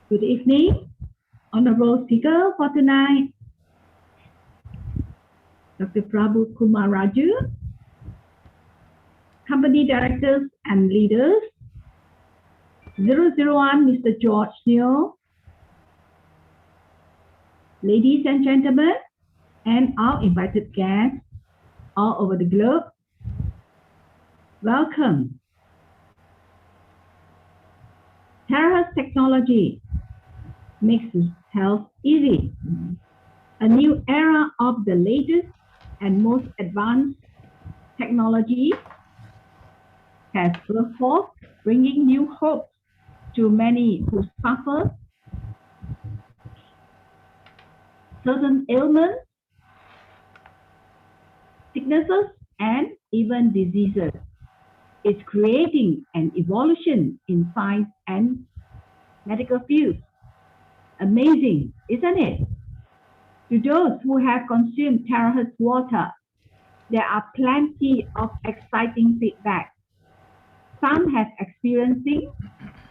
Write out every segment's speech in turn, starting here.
Good evening, honorable speaker for tonight, Dr. Prabhu Kumar Raju, company directors and leaders, 001 Mr. George Neo, ladies and gentlemen, and our invited guests all over the globe. Welcome. Terahertz technology makes health easy. A new era of the latest and most advanced technology has burst forth, bringing new hope to many who suffer certain ailments, sicknesses, and even diseases. It's creating an evolution in science and medical fields. Amazing, isn't it? To those who have consumed Terahertz water, there are plenty of exciting feedback. Some have experiencing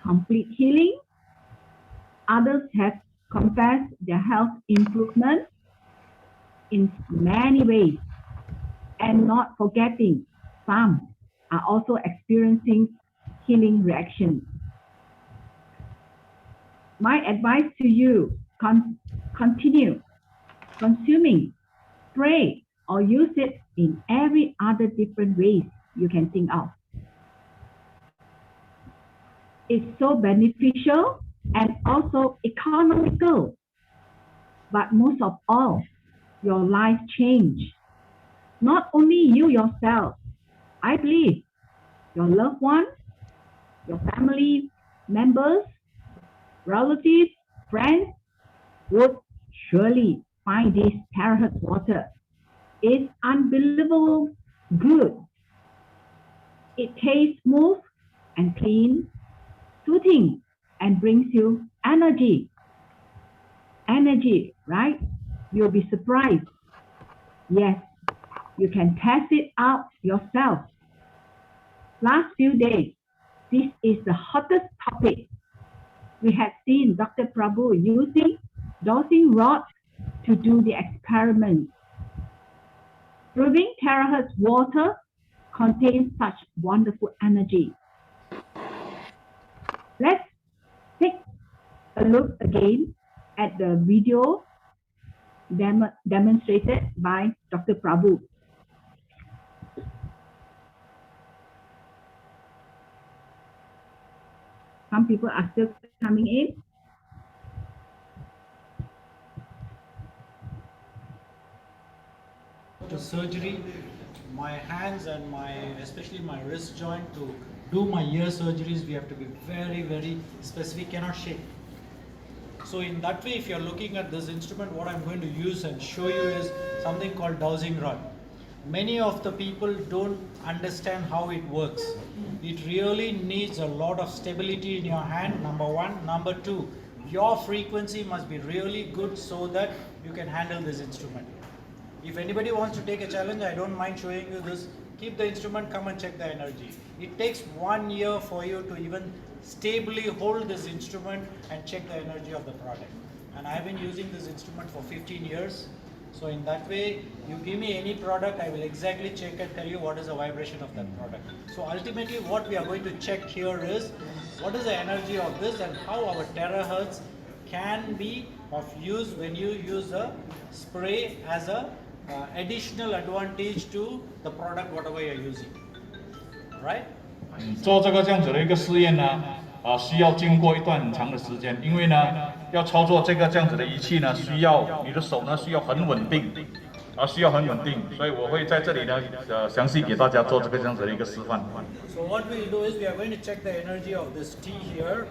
complete healing. Others have confessed their health improvement in many ways. And not forgetting, some are also experiencing healing reactions. My advice to you, continue consuming, spray, or use it in every other different ways you can think of. It's so beneficial and also economical. But most of all, your life change. Not only you yourself, I believe your loved ones, your family members, relatives, friends would surely find this Terahertz water. It's unbelievable good. It tastes smooth and clean, soothing, and brings you energy. Energy, right? You'll be surprised. Yes, you can test it out yourself. Last few days, this is the hottest topic. We had seen Dr. Prabhu using dosing rods to do the experiments, proving Terahertz water contains such wonderful energy. Let's take a look again at the video demonstrated by Dr. Prabhu. Some people are still coming in. To surgery, my hands and especially my wrist joint, to do my ear surgeries, we have to be very, very specific, cannot shake. So in that way, if you're looking at this instrument, what I'm going to use and show you is something called dowsing rod. Many of the people don't understand how it works. It really needs a lot of stability in your hand, number one. Number two, your frequency must be really good so that you can handle this instrument. If anybody wants to take a challenge, I don't mind showing you this. Keep the instrument, come and check the energy. It takes 1 year for you to even stably hold this instrument and check the energy of the product. And I've been using this instrument for 15 years. So in that way, you give me any product, I will exactly check and tell you what is the vibration of that product. So ultimately what we are going to check here is what is the energy of this and how our terahertz can be of use when you use a spray as a additional advantage to the product whatever you are using. Right? 做这个这样子的一个试验呢，需要经过一段很长的时间，因为呢，要操作这个这样子的仪器呢，需要你的手呢需要很稳定，需要很稳定，所以我会在这里呢，详细给大家做这个这样子的一个示范。So what we will do is we are going to check the energy of this tea here.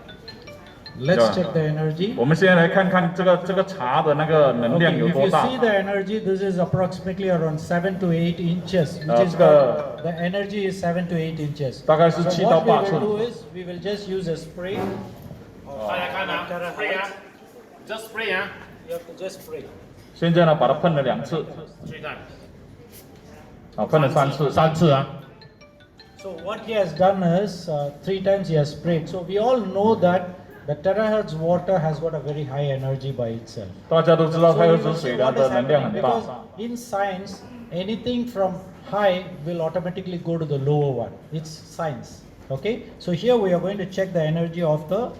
Let's check the energy. 我们先来看看这个茶的那个能量有多大。 If you see the energy, this is approximately around 7 to 8 inches, which is the energy is 7 to 8 inches. 大概是7到8 So what we will 寸。 do is we will just use a spray. 大家看啊 ，spray 啊 ，just spray 啊 You have to just spray. 现在呢，把它喷了2次， ，3 times，喷了3次，3次啊。So what he has done is 3 times he has sprayed. So we all know that the terahertz water has got a very high energy by itself. 大家都知道 So 太 we 赫 will 兹 see 水量 what is 的能量 happening 很大 because in science anything from high will automatically go to the lower one. It's science. Okay. So here we are going to check the energy of the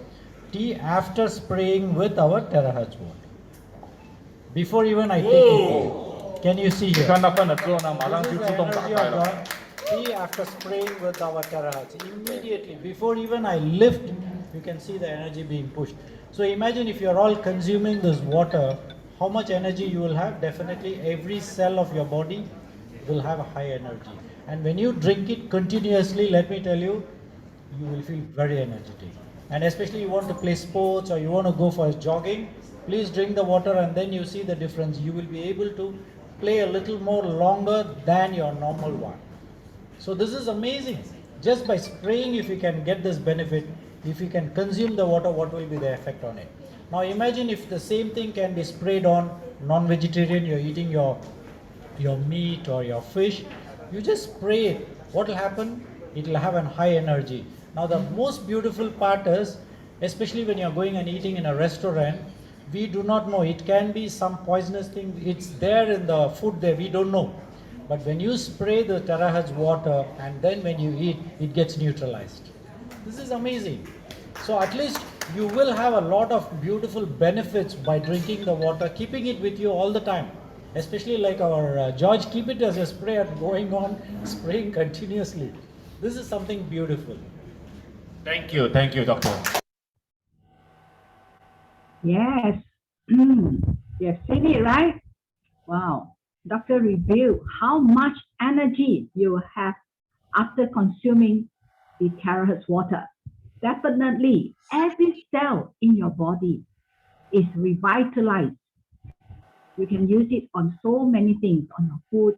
tea after spraying with our terahertz water. Before even I take it, can you see 你 here? 看它分了之后呢，马上 This 就 is 自 the 动打 energy 开 of 了。 the tea after spraying with our terahertz. Immediately, before even I lift, you can see the energy being pushed. So imagine if you are all consuming this water, how much energy you will have? Definitely every cell of your body will have a high energy. And when you drink it continuously, let me tell you, you will feel very energetic. And especially you want to play sports or you want to go for jogging, please drink the water and then you see the difference. You will be able to play a little more longer than your normal one. So this is amazing. Just by spraying, if you can get this benefit, if you can consume the water, what will be the effect on it? Now imagine if the same thing can be sprayed on non-vegetarian, you're eating your meat or your fish, you just spray it. What will happen? It will have a high energy. Now the most beautiful part is, especially when you're going and eating in a restaurant, we do not know. It can be some poisonous thing. It's there in the food there. We don't know. But when you spray the terahertz water and then when you eat, it gets neutralized. This is amazing. So at least you will have a lot of beautiful benefits by drinking the water, keeping it with you all the time. Especially like our George, keep it as a sprayer going on, spraying continuously. This is something beautiful. Thank you, doctor. Yes. You've seen it, right? Wow. Doctor revealed how much energy you have after consuming the terahertz water. Definitely, every cell in your body is revitalized. You can use it on so many things, on your food.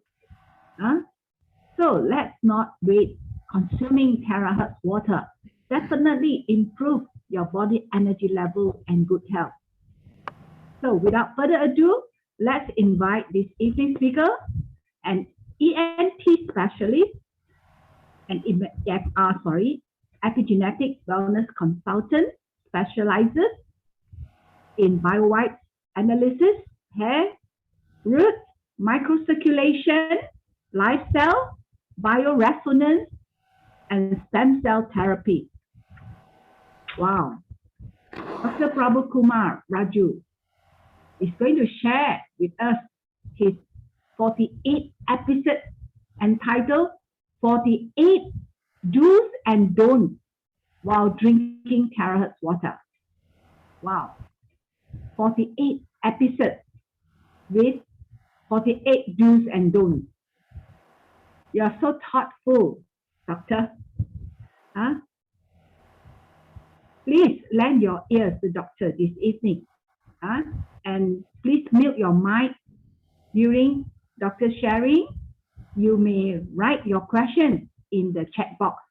So let's not wait. Consuming terahertz water definitely improve your body energy level and good health. So without further ado, let's invite this evening speaker, an ENT specialist, an epigenetic wellness consultant, specializes in biowipes analysis, hair, root, microcirculation, lifestyle, bioresonance, and stem cell therapy. Wow. Dr. Prabhu Kumar Raju is going to share with us his 48th episode entitled 48 Do's and Don'ts while drinking terahertz water. Wow. 48 episodes with 48 do's and don'ts. You are so thoughtful, Doctor. Please lend your ears to Doctor this evening. And please mute your mic during Doctor sharing. You may write your questions in the chat box.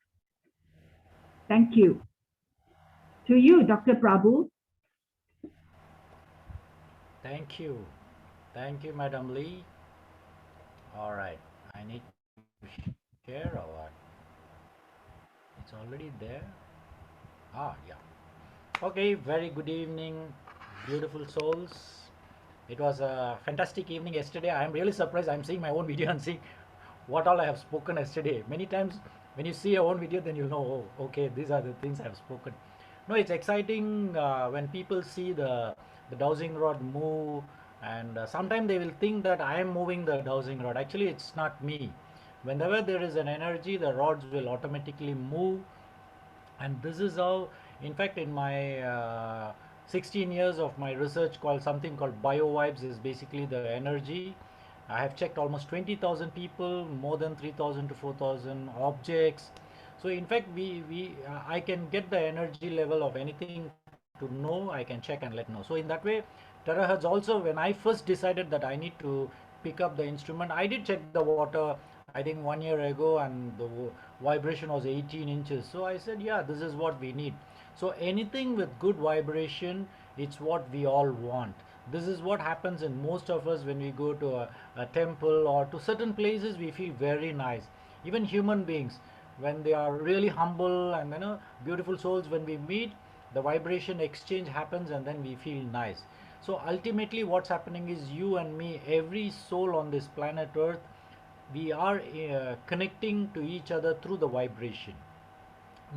Thank you. To you, Dr. Prabhu. Thank you. Thank you, Madam Lee. All right. I need to share or what? It's already there. Yeah. Okay, very good evening, beautiful souls. It was a fantastic evening yesterday. I am really surprised. I'm seeing my own video and seeing what all I have spoken yesterday. Many times when you see your own video, then you'll know, oh, okay, these are the things I have spoken. No, it's exciting when people see the dowsing rod move, and sometimes they will think that I am moving the dowsing rod. Actually, it's not me. Whenever there is an energy, the rods will automatically move. And this is how, in fact, in my 16 years of my research called something called biovibes is basically the energy. I have checked almost 20,000 people, more than 3,000 to 4,000 objects. So in fact, I can get the energy level of anything to know. I can check and let know. So in that way, terahertz also, when I first decided that I need to pick up the instrument, I did check the water, I think 1 year ago, and the vibration was 18 inches. So I said, yeah, this is what we need. So anything with good vibration, it's what we all want. This is what happens in most of us when we go to a temple or to certain places. We feel very nice. Even human beings, when they are really humble and beautiful souls, when we meet, the vibration exchange happens and then we feel nice. So ultimately what's happening is, you and me, every soul on this planet Earth, we are connecting to each other through the vibration.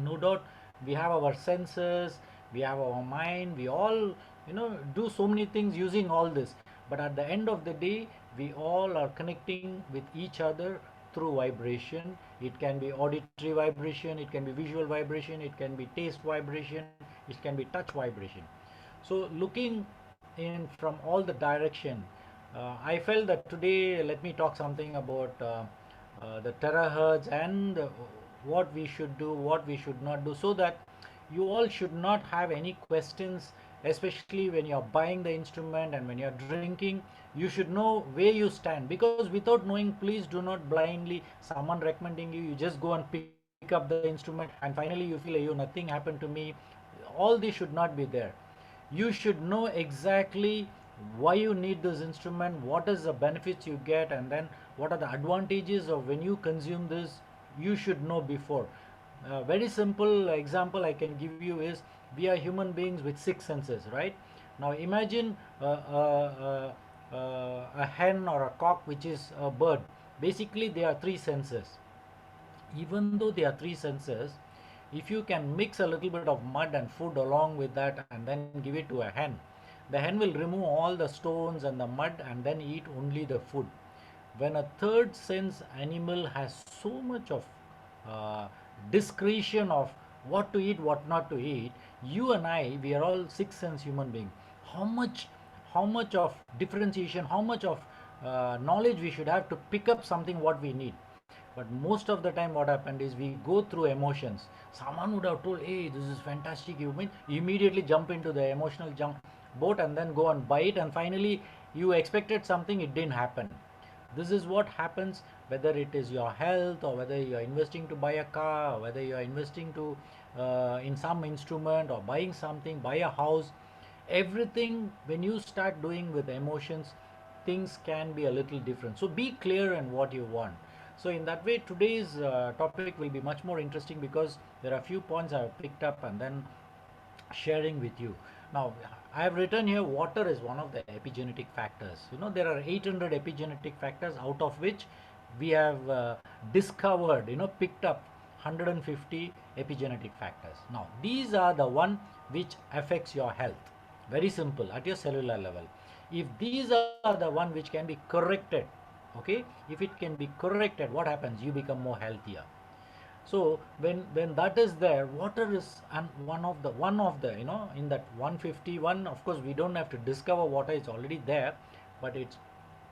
No doubt we have our senses, we have our mind, we all do so many things using all this, but at the end of the day we all are connecting with each other through vibration. It can be auditory vibration, it can be visual vibration, it can be taste vibration, it can be touch vibration. So looking in from all the direction, I felt that today let me talk something about the terahertz and what we should do, what we should not do, so that you all should not have any questions, especially when you're buying the instrument and when you're drinking. You should know where you stand, because without knowing, please do not blindly, someone recommending you, you just go and pick up the instrument and finally you feel, you nothing happened to me. All this should not be there. You should know exactly why you need this instrument, what is the benefits you get, and then what are the advantages of when you consume this. You should know before. A very simple example I can give you is, we are human beings with six senses, right? Now imagine a hen or a cock, which is a bird. Basically there are three senses. Even though there are three senses, if you can mix a little bit of mud and food along with that and then give it to a hen, the hen will remove all the stones and the mud and then eat only the food. When a third sense animal has so much of uh, discretion of what to eat, what not to eat, you and I, we are all six sense human beings. How much of differentiation, how much of knowledge we should have to pick up something what we need. But most of the time what happened is, we go through emotions. Someone would have told, hey, this is fantastic, you mean immediately jump into the emotional jump boat and then go and buy it, and finally you expected something, it didn't happen. This is what happens, whether it is your health, or whether you are investing to buy a car, or whether you are investing to in some instrument, or buying something, buy a house. Everything, when you start doing with emotions, things can be a little different. So be clear in what you want. So in that way, today's topic will be much more interesting, because there are a few points I have picked up and then sharing with you. Now I have written here, water is one of the epigenetic factors. There are 800 epigenetic factors, out of which we have discovered, picked up 150 epigenetic factors. Now these are the one which affects your health. Very simple, at your cellular level. If these are the one which can be corrected, okay, if it can be corrected, what happens? You become more healthier. So when that is there, water is one of the in that 151. Of course we don't have to discover water, it's already there, but it's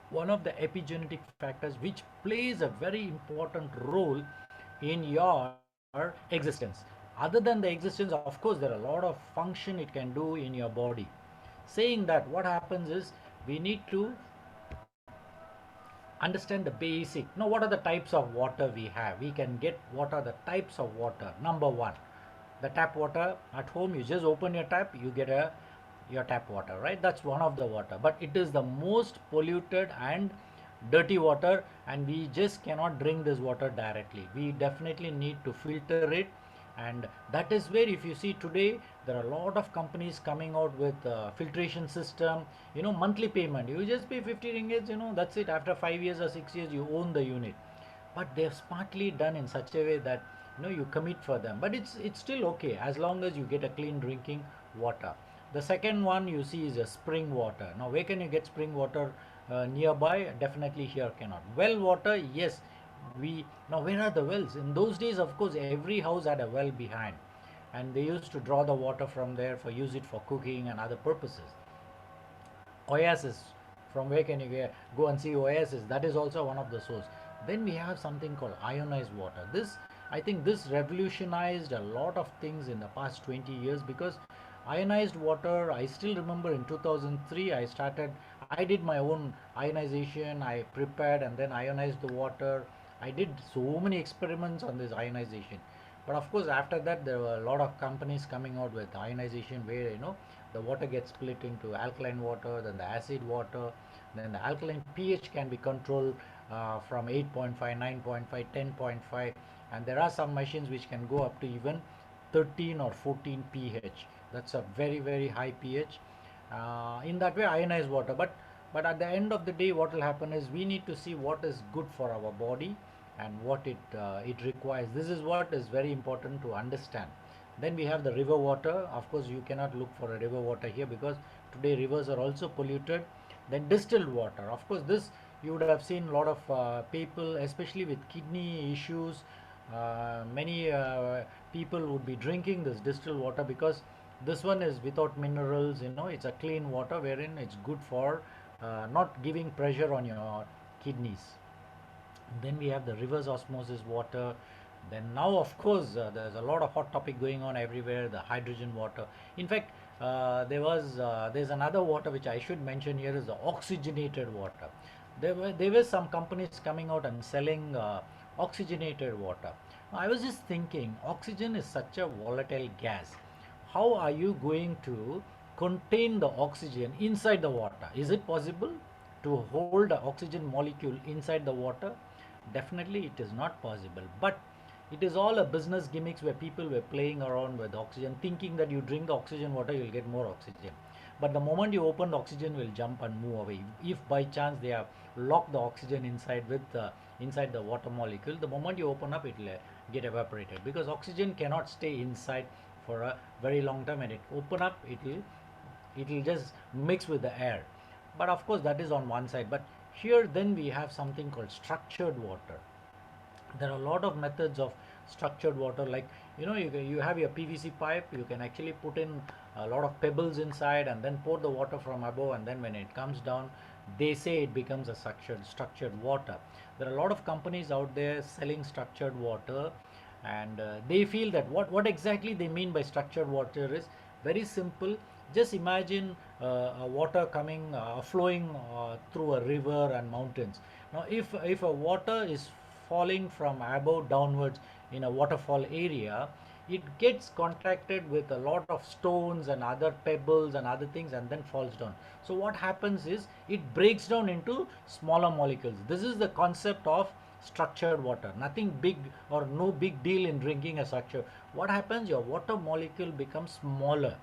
one of the epigenetic factors which plays a very important role in your existence. Other than the existence, of course there are a lot of function it can do in your body. Saying that, what happens is, we need to understand the basic. Now what are the types of water we have? We can get, what are the types of water? Number one, the tap water. At home you just open your tap, you get your tap water, right? That's one of the water, but it is the most polluted and dirty water, and we just cannot drink this water directly. We definitely need to filter it, and that is where, if you see today, there are a lot of companies coming out with filtration system, monthly payment. You just pay 50 ringgits, that's it. After 5 years or 6 years you own the unit. But they've smartly done in such a way that you commit for them, but it's still okay as long as you get a clean drinking water. The second one you see is a spring water. Now where can you get spring water nearby? Definitely here cannot. Well water, yes. Now where are the wells? In those days, of course, every house had a well behind, and they used to draw the water from there for use it for cooking and other purposes. Oasis, from where can you go and see oasis? That is also one of the source. Then we have something called ionized water. I think this revolutionized a lot of things in the past 20 years, because ionized water, I still remember in 2003 I did my own ionization. I prepared and then ionized the water. I did so many experiments on this ionization. But of course after that there were a lot of companies coming out with ionization, where the water gets split into alkaline water, then the acid water, then the alkaline pH can be controlled, from 8.5, 9.5, 10.5, and there are some machines which can go up to even 13 or 14 pH. That's a very, very high pH. In that way, ionized water. But at the end of the day, what will happen is we need to see what is good for our body and what it requires. This is what is very important to understand. Then we have the river water. Of course, you cannot look for a river water here because today rivers are also polluted. Then distilled water. Of course, this you would have seen a lot of people, especially with kidney issues. Many people would be drinking this distilled water because this one is without minerals. It's a clean water wherein it's good for not giving pressure on your kidneys. Then we have the reverse osmosis water. Then now, of course, there's a lot of hot topic going on everywhere, the hydrogen water. In fact, there's another water which I should mention here is the oxygenated water. There were some companies coming out and selling oxygenated water. I was just thinking, oxygen is such a volatile gas. How are you going to contain the oxygen inside the water? Is it possible to hold the oxygen molecule inside the water? Definitely it is not possible. But it is all a business gimmicks where people were playing around with oxygen, thinking that you drink the oxygen water, you'll get more oxygen. But the moment you open, the oxygen will jump and move away. If by chance they have locked the oxygen inside inside the water molecule, the moment you open up, it will get evaporated because oxygen cannot stay inside for a very long time, and it open up, it will just mix with the air. But of course, that is on one side. But here then we have something called structured water. There are a lot of methods of structured water, like you have your PVC pipe. You can actually put in a lot of pebbles inside and then pour the water from above, and then when it comes down, they say it becomes a structured water. There are a lot of companies out there selling structured water, and they feel that what exactly they mean by structured water is very simple. Just imagine water coming flowing through a river and mountains. Now if a water is falling from above downwards in a waterfall area, it gets contracted with a lot of stones and other pebbles and other things and then falls down. So what happens is it breaks down into smaller molecules. This is the concept of structured water. Nothing big or no big deal in drinking a structure. What happens? Your water molecule becomes smaller.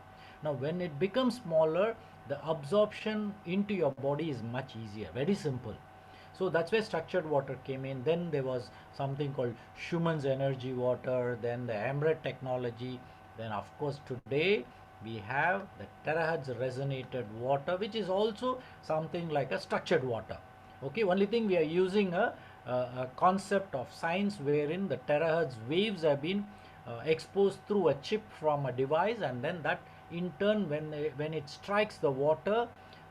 Now when it becomes smaller, the absorption into your body is much easier. Very simple. So that's where structured water came in. Then there was something called Schumann's energy water, then the Emret technology. Then of course today we have the terahertz resonated water, which is also something like a structured water. Okay, only thing we are using a concept of science wherein the terahertz waves have been exposed through a chip from a device, and then that in turn when it strikes the water,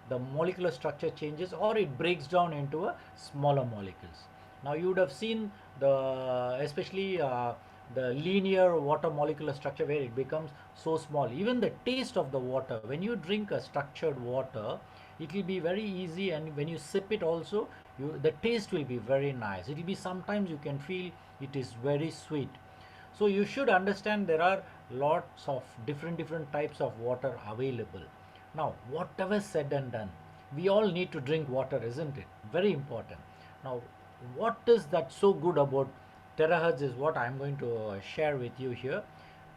the molecular structure changes or it breaks down into a smaller molecules. Now you would have seen especially the linear water molecular structure where it becomes so small. Even the taste of the water, when you drink a structured water, it will be very easy, and when you sip it also, the taste will be very nice. It will be, sometimes you can feel it is very sweet. So you should understand there are lots of different types of water available. Now, whatever said and done, we all need to drink water, isn't it? Very important. Now, what is that so good about terahertz is what I'm going to share with you here.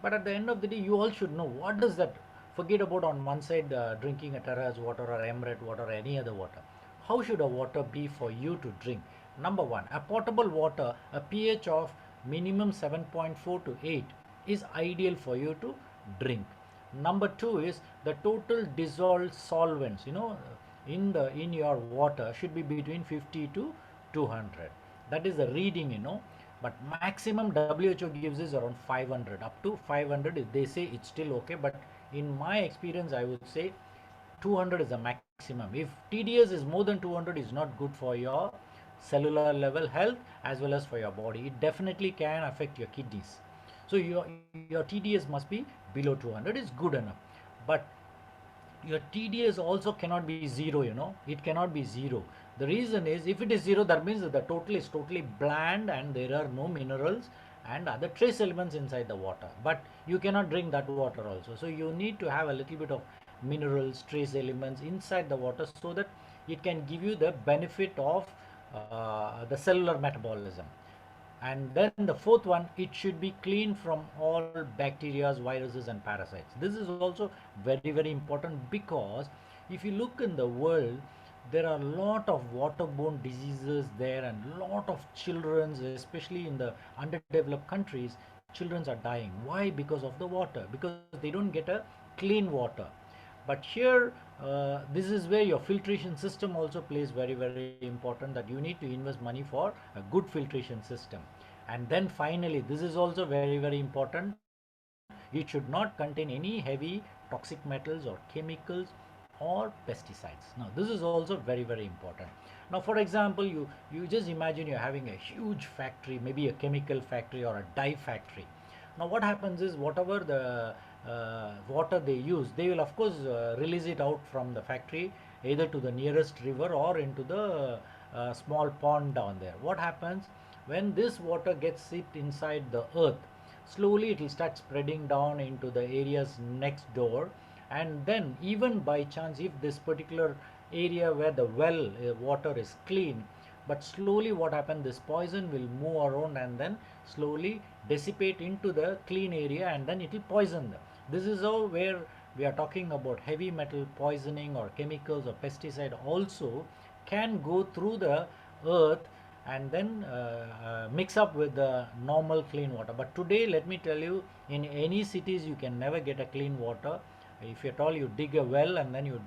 But at the end of the day, you all should know what does that. Forget about on one side drinking a terahertz water or Emret water or any other water. How should a water be for you to drink? Number one, a potable water, a pH of minimum 7.4 to 8 is ideal for you to drink. Number two is the total dissolved solvents, in your water should be between 50 to 200. That is the reading, but maximum WHO gives is around 500. Up to 500, they say it's still okay, but in my experience, I would say 200 is the maximum. If TDS is more than 200, is not good for your cellular level health as well as for your body. It definitely can affect your kidneys. So your TDS must be below 200 is good enough. But your TDS also cannot be zero, it cannot be zero. The reason is, if it is zero, that means that the total is totally bland and there are no minerals and other trace elements inside the water. But you cannot drink that water also. So you need to have a little bit of minerals, trace elements inside the water so that it can give you the benefit of the cellular metabolism. And then the fourth one, it should be clean from all bacteria, viruses and parasites. This is also very, very important, because if you look in the world, there are a lot of waterborne diseases there, and lot of children, especially in the underdeveloped countries, children are dying. Why? Because of the water, because they don't get a clean water. But here, this is where your filtration system also plays very, very important, that you need to invest money for a good filtration system. And then finally, this is also very, very important, it should not contain any heavy toxic metals or chemicals or pesticides. Now this is also very, very important. Now for example, you just imagine you're having a huge factory, maybe a chemical factory or a dye factory. Now what happens is, whatever the water they use, they will of course release it out from the factory, either to the nearest river or into the small pond down there. What happens when this water gets sit inside the earth? Slowly it will start spreading down into the areas next door, and then even by chance, if this particular area where the well water is clean, but slowly what happens, this poison will move around and then slowly dissipate into the clean area, and then it will poison them. This is how, where we are talking about heavy metal poisoning or chemicals or pesticide also can go through the earth and then mix up with the normal clean water. But today, let me tell you, in any cities you can never get a clean water. If at all you dig a well and then you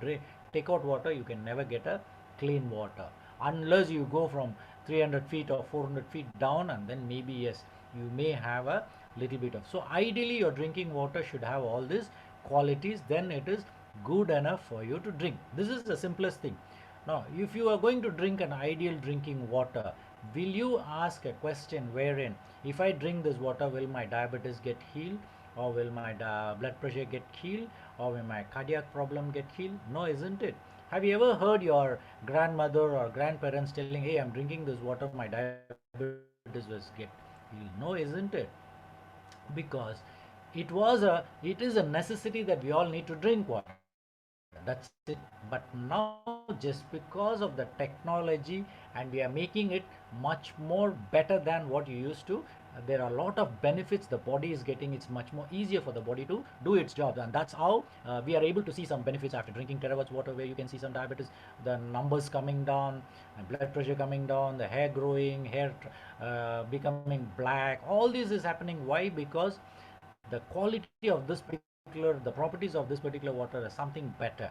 take out water, you can never get a clean water, unless you go from 300 feet or 400 feet down, and then maybe yes, you may have a little bit of. So ideally your drinking water should have all these qualities, then it is good enough for you to drink. This is the simplest thing. Now if you are going to drink an ideal drinking water, will you ask a question wherein, if I drink this water, will my diabetes get healed, or will my blood pressure get healed, or will my cardiac problem get healed? No, isn't it? Have you ever heard your grandmother or grandparents telling, hey, I'm drinking this water, my diabetes will get healed? No, isn't it? Because it is a necessity that we all need to drink water. That's it. But now, just because of the technology, and we are making it much more better than what you used to, there are a lot of benefits the body is getting. It's much more easier for the body to do its job, and that's how we are able to see some benefits after drinking terawatts water, where you can see some diabetes, the numbers coming down, and blood pressure coming down, the hair growing, hair becoming black. All this is happening. Why? Because the quality of this particular, the properties of this particular water is something better.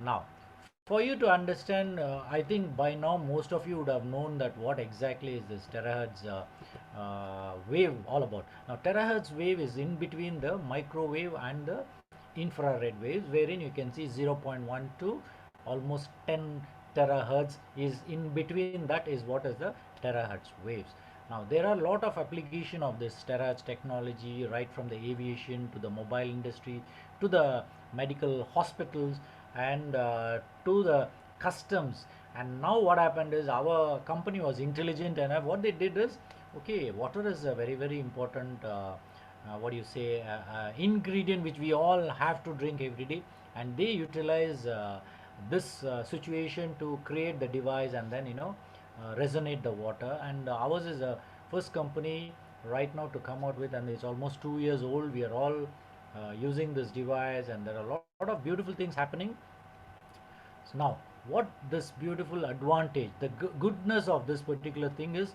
Now, for you to understand, I think by now most of you would have known that what exactly is this terahertz wave all about. Now terahertz wave is in between the microwave and the infrared waves, wherein you can see 0.1 to almost 10 terahertz is in between. That is what is the terahertz waves. Now there are a lot of application of this terahertz technology, right from the aviation to the mobile industry to the medical hospitals, and to the customs. And now what happened is, our company was intelligent enough. What they did is, okay, water is a very, very important what do you say, ingredient which we all have to drink every day, and they utilize this situation to create the device and then resonate the water. And ours is a first company right now to come out with, and it's almost 2 years old. We are all using this device, and there are a lot of beautiful things happening. So now, what this beautiful advantage, the goodness of this particular thing is,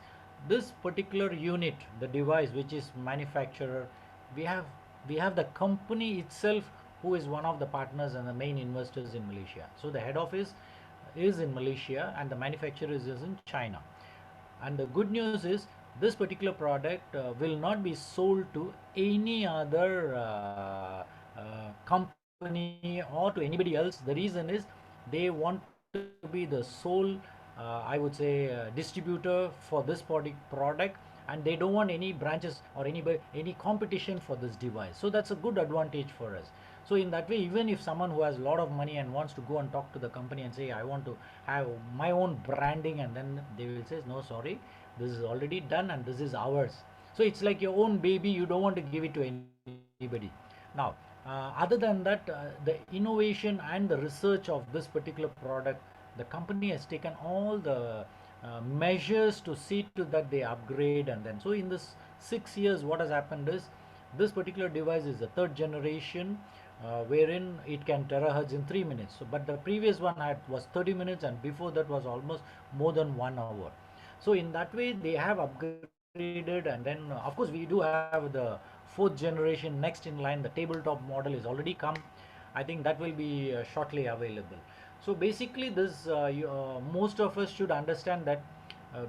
this particular unit, the device which is manufacturer, we have the company itself who is one of the partners and the main investors in Malaysia. So the head office is in Malaysia and the manufacturer is in China. And the good news is, this particular product will not be sold to any other company or to anybody else. The reason is, they want to be the sole I would say distributor for this product, and they don't want any branches or any competition for this device. So that's a good advantage for us. So in that way, even if someone who has a lot of money and wants to go and talk to the company and say, I want to have my own branding, and then they will say, no, sorry, this is already done and this is ours. So it's like your own baby, you don't want to give it to anybody. Now other than that, the innovation and the research of this particular product, the company has taken all the measures to see to that they upgrade. And then so in this 6 years what has happened is this particular device is the third generation, wherein it can terahertz in 3 minutes. So but the previous one was 30 minutes, and before that was almost more than 1 hour. So in that way they have upgraded. And then of course we do have the fourth generation next in line. The tabletop model is already come. I think that will be shortly available. So basically this most of us should understand that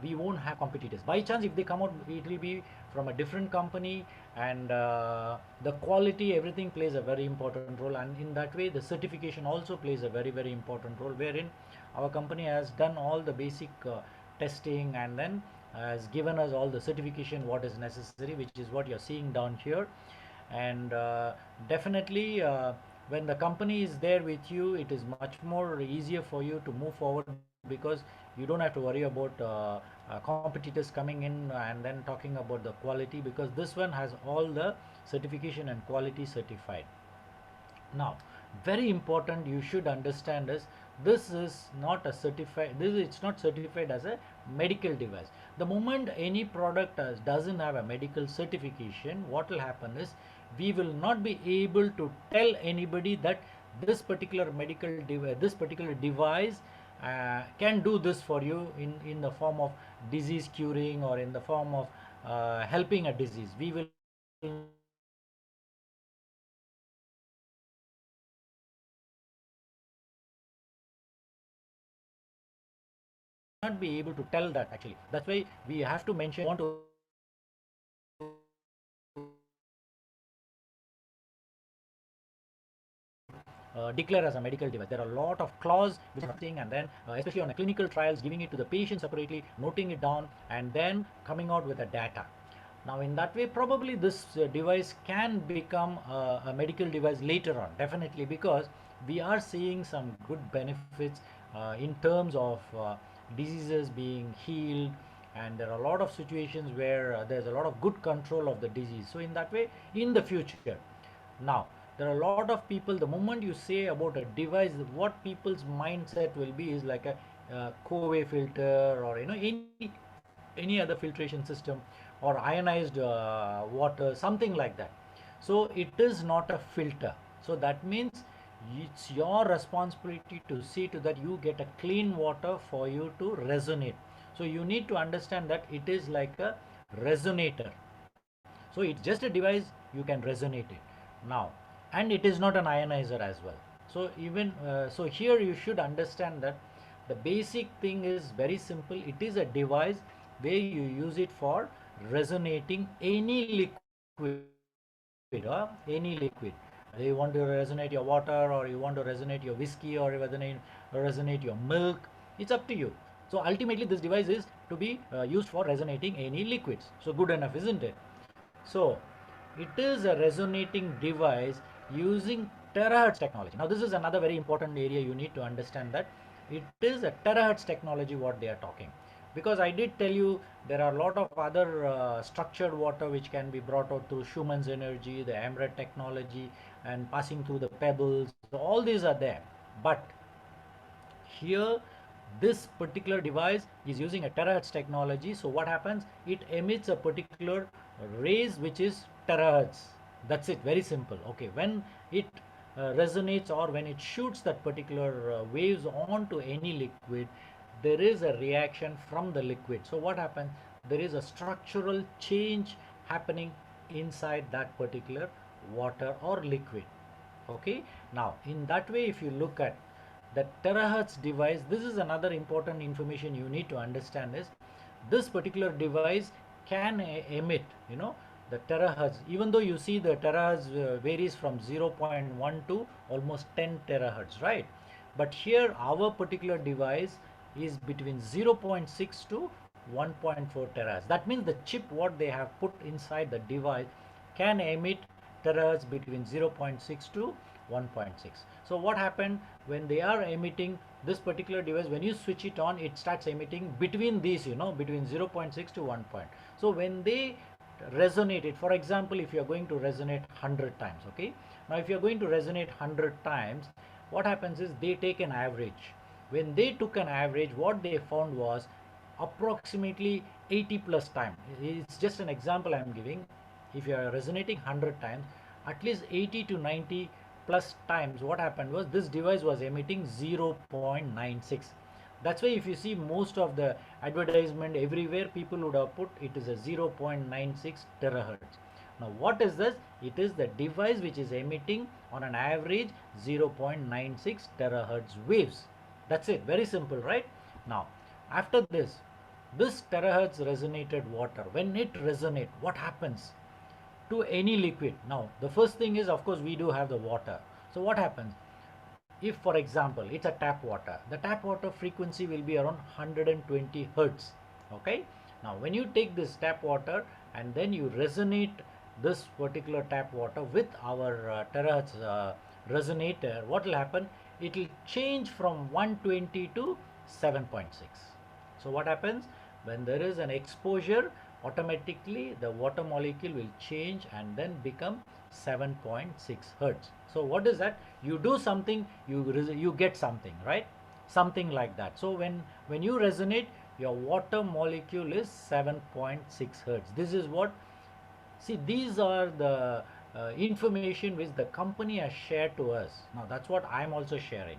we won't have competitors. By chance if they come out, it will be from a different company, and the quality, everything plays a very important role. And in that way the certification also plays a very, very important role, wherein our company has done all the basic testing, and then has given us all the certification what is necessary, which is what you're seeing down here. And definitely when the company is there with you, it is much more easier for you to move forward, because you don't have to worry about competitors coming in and then talking about the quality, because this one has all the certification and quality certified. Now very important you should understand is, this is not a certified, it's not certified as a medical device. The moment any product doesn't have a medical certification, what will happen is we will not be able to tell anybody that this particular medical device, this particular device can do this for you in the form of disease curing, or in the form of helping a disease. We will not be able to tell that actually. That's why we have to mention, want to declare as a medical device. There are a lot of clause which is thing, and then especially on a clinical trials, giving it to the patient separately, noting it down, and then coming out with the data. Now in that way probably this device can become a medical device later on, definitely, because we are seeing some good benefits in terms of diseases being healed, and there are a lot of situations where there's a lot of good control of the disease. So in that way, in the future, now there are a lot of people, the moment you say about a device, what people's mindset will be is like a Cove filter, or any other filtration system, or ionized water, something like that. So it is not a filter. So that means it's your responsibility to see to that you get a clean water for you to resonate. So you need to understand that it is like a resonator. So it's just a device, you can resonate it now, and it is not an ionizer as well. So even so here you should understand that the basic thing is very simple. It is a device where you use it for resonating any liquid, any liquid. You want to resonate your water, or you want to resonate your whiskey, or resonate your milk, it's up to you. So ultimately this device is to be used for resonating any liquids. So good enough, isn't it? So it is a resonating device using terahertz technology. Now this is another very important area you need to understand, that it is a terahertz technology what they are talking, because I did tell you there are a lot of other structured water which can be brought out through Schumann's energy, the Amret technology, and passing through the pebbles. So all these are there, but here this particular device is using a terahertz technology. So what happens, it emits a particular rays which is terahertz. That's it, very simple. Okay, when it resonates, or when it shoots that particular waves onto any liquid, there is a reaction from the liquid. So what happens, there is a structural change happening inside that particular water or liquid. Okay, now in that way, if you look at the terahertz device, this is another important information you need to understand, is this particular device can emit the terahertz. Even though you see the terahertz varies from 0.1 to almost 10 terahertz, right? But here our particular device is between 0.6 to 1.4 terahertz. That means the chip what they have put inside the device can emit terahertz between 0.6 to 1.6. So what happened, when they are emitting this particular device, when you switch it on, it starts emitting between these, between 0.6 to 1 point. So when they resonate it, for example, if you are going to resonate 100 times, okay, now if you are going to resonate 100 times, what happens is they take an average. When they took an average, what they found was approximately 80 plus time. It's just an example I'm giving. If you are resonating 100 times, at least 80 to 90 plus times, what happened was this device was emitting 0.96. That's why if you see most of the advertisement everywhere, people would have put it is a 0.96 terahertz. Now what is this? It is the device which is emitting on an average 0.96 terahertz waves. That's it. Very simple, right? Now after this terahertz resonated water, when it resonates, what happens to any liquid? Now the first thing is, of course, we do have the water. So what happens if, for example, it's a tap water? The tap water frequency will be around 120 hertz. Okay, now when you take this tap water and then you resonate this particular tap water with our terahertz resonator, what will happen? It will change from 120 to 7.6. So what happens when there is an exposure? Automatically the water molecule will change and then become 7.6 hertz. So what is that? You do something, you get something, right? Something like that. So when you resonate, your water molecule is 7.6 hertz. This is what, see, these are the information which the company has shared to us. Now that's what I'm also sharing.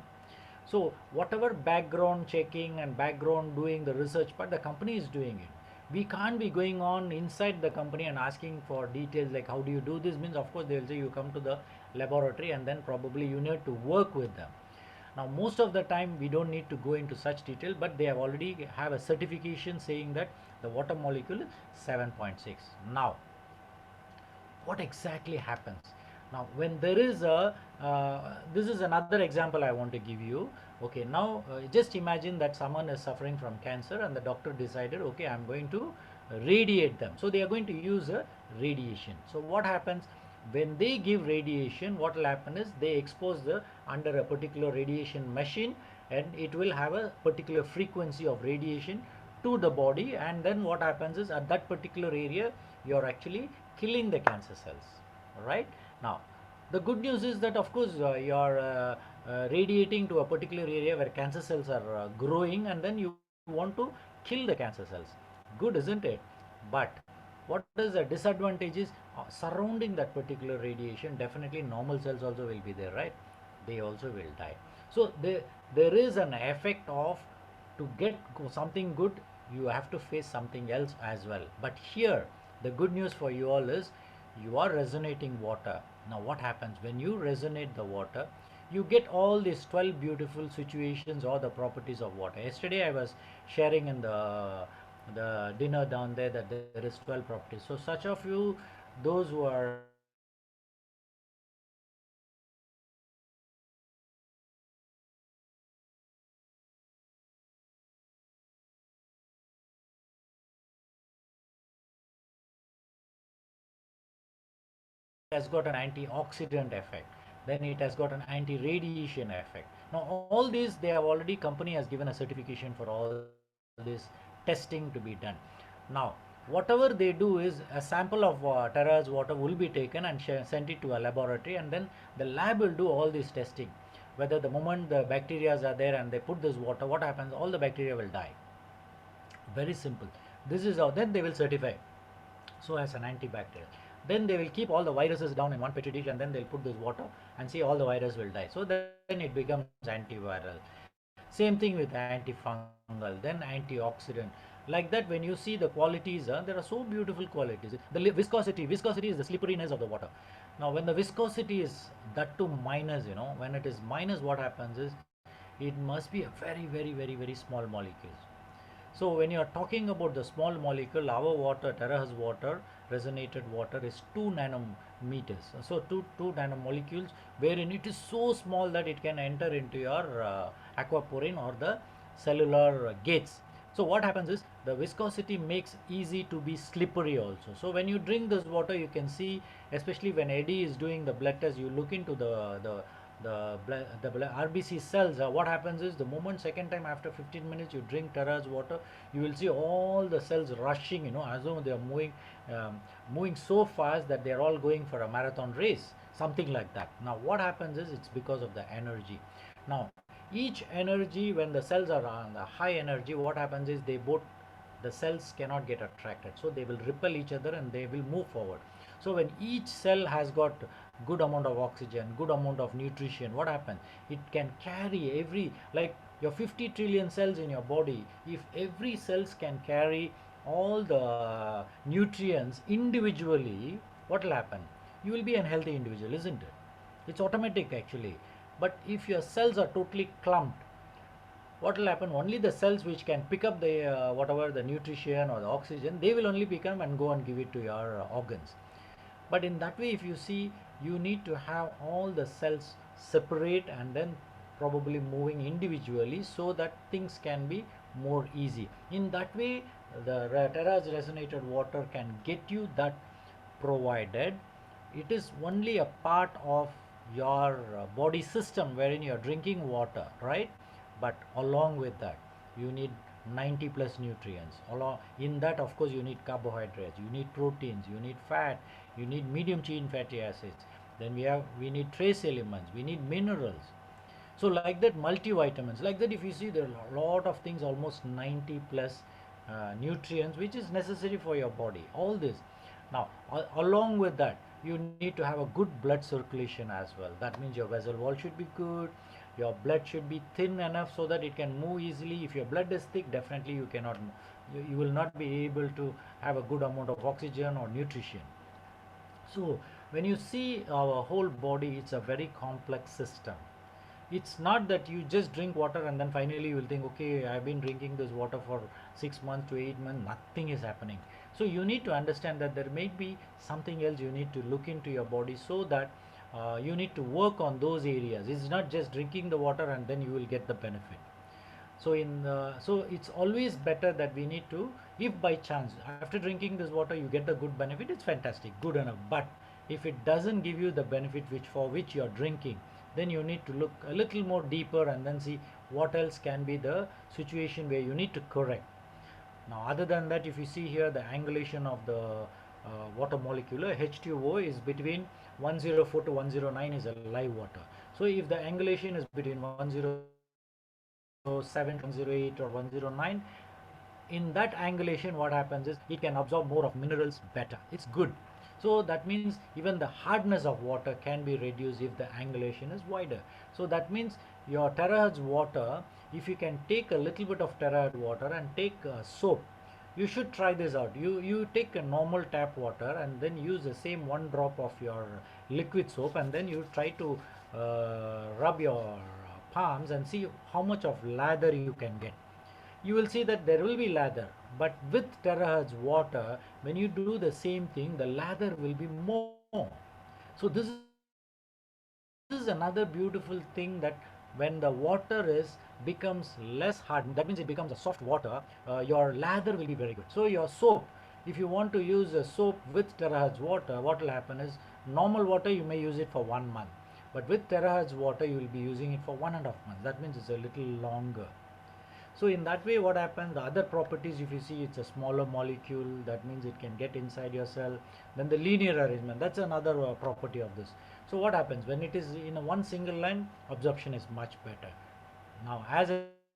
So whatever background checking and background doing the research part, the company is doing it. We can't be going on inside the company and asking for details like how do you do this. Means of course they will say you come to the laboratory and then probably you need to work with them. Now most of the time we don't need to go into such detail, but they have already have a certification saying that the water molecule is 7.6. Now what exactly happens? Now when there is a this is another example I want to give you. Okay, now just imagine that someone is suffering from cancer and the doctor decided, okay, I'm going to radiate them. So they are going to use a radiation. So what happens when they give radiation? What will happen is they expose the under a particular radiation machine, and it will have a particular frequency of radiation to the body, and then what happens is at that particular area you're actually killing the cancer cells. All right, now the good news is that of course you're radiating to a particular area where cancer cells are growing, and then you want to kill the cancer cells. Good, isn't it? But what is the disadvantage is surrounding that particular radiation, definitely normal cells also will be there, right? They also will die. So there is an effect of, to get something good, you have to face something else as well. But here the good news for you all is you are resonating water. Now what happens when you resonate the water? You get all these 12 beautiful situations or the properties of water. Yesterday I was sharing in the dinner down there that there is 12 properties. So such of you, those who are has got an antioxidant effect, then it has got an anti-radiation effect. Now all these, they have already, company has given a certification for all this testing to be done. Now whatever they do is a sample of terahertz water will be taken and sent it to a laboratory, and then the lab will do all this testing. Whether the moment the bacteria are there and they put this water, what happens? All the bacteria will die. Very simple. This is how then they will certify so as an antibacterial. Then they will keep all the viruses down in one petri dish, and then they'll put this water and see all the virus will die. So then it becomes antiviral. Same thing with antifungal, then antioxidant. Like that, when you see the qualities, there are so beautiful qualities. The viscosity is the slipperiness of the water. Now when the viscosity is that to minus, when it is minus, what happens is it must be a very small molecules. So when you are talking about the small molecule, our water, terahertz water, resonated water is 2 nanometers. So 2 nanomolecules, wherein it is so small that it can enter into your aquaporine or the cellular gates. So what happens is the viscosity makes easy to be slippery also. So when you drink this water, you can see, especially when Eddie is doing the blood test, you look into the RBC cells. What happens is the moment second time after 15 minutes you drink terahertz water, you will see all the cells rushing, as though they are moving so fast that they are all going for a marathon race, something like that. Now what happens is it's because of the energy. Now each energy, when the cells are on the high energy, what happens is they both the cells cannot get attracted, so they will repel each other and they will move forward. So when each cell has got good amount of oxygen, good amount of nutrition, what happens, it can carry every, like your 50 trillion cells in your body, if every cells can carry all the nutrients individually, what will happen, you will be a healthy individual, isn't it? It's automatic actually. But if your cells are totally clumped, what will happen, only the cells which can pick up the whatever the nutrition or the oxygen, they will only become and go and give it to your organs. But in that way, if you see, you need to have all the cells separate and then probably moving individually, so that things can be more easy. In that way, the terahertz resonated water can get you that, provided it is only a part of your body system wherein you are drinking water, right? But along with that, you need 90 plus nutrients. Along in that, of course, you need carbohydrates, you need proteins, you need fat, you need medium chain fatty acids, then we need trace elements, we need minerals. So like that, multivitamins, like that, if you see, there are a lot of things, almost 90 plus nutrients which is necessary for your body, all this. Now along with that, you need to have a good blood circulation as well. That means your vessel wall should be good, your blood should be thin enough so that it can move easily. If your blood is thick, definitely you cannot, you will not be able to have a good amount of oxygen or nutrition. So when you see our whole body, it's a very complex system. It's not that you just drink water and then finally you will think, okay, I've been drinking this water for 6 months to 8 months, nothing is happening. So you need to understand that there may be something else you need to look into your body, so that you need to work on those areas. It's not just drinking the water and then you will get the benefit. So so it's always better that we need to, if by chance after drinking this water you get the good benefit, it's fantastic, good enough. But if it doesn't give you the benefit for which you're drinking, then you need to look a little more deeper and then see what else can be the situation where you need to correct. Now other than that, if you see here, the angulation of the water molecule H2O is between 104 to 109 is a live water. So if the angulation is between 107 to 108 or 109, in that angulation what happens is it can absorb more of minerals better, it's good. So that means even the hardness of water can be reduced if the angulation is wider. So that means your terahertz water, if you can take a little bit of terahertz water and take soap, you should try this out. You take a normal tap water and then use the same 1 drop of your liquid soap, and then you try to rub your palms and see how much of lather you can get. You will see that there will be lather, but with terahertz water, when you do the same thing, the lather will be more. So this is another beautiful thing, that when the water becomes less hard, that means it becomes a soft water, your lather will be very good. So your soap, if you want to use a soap with terahertz water, what will happen is, normal water you may use it for 1 month, but with terahertz water you will be using it for 1.5 months. That means it's a little longer. So in that way, what happens, the other properties, if you see, it's a smaller molecule, that means it can get inside your cell. Then the linear arrangement, that's another property of this. So what happens, when it is in one single line, absorption is much better. Now as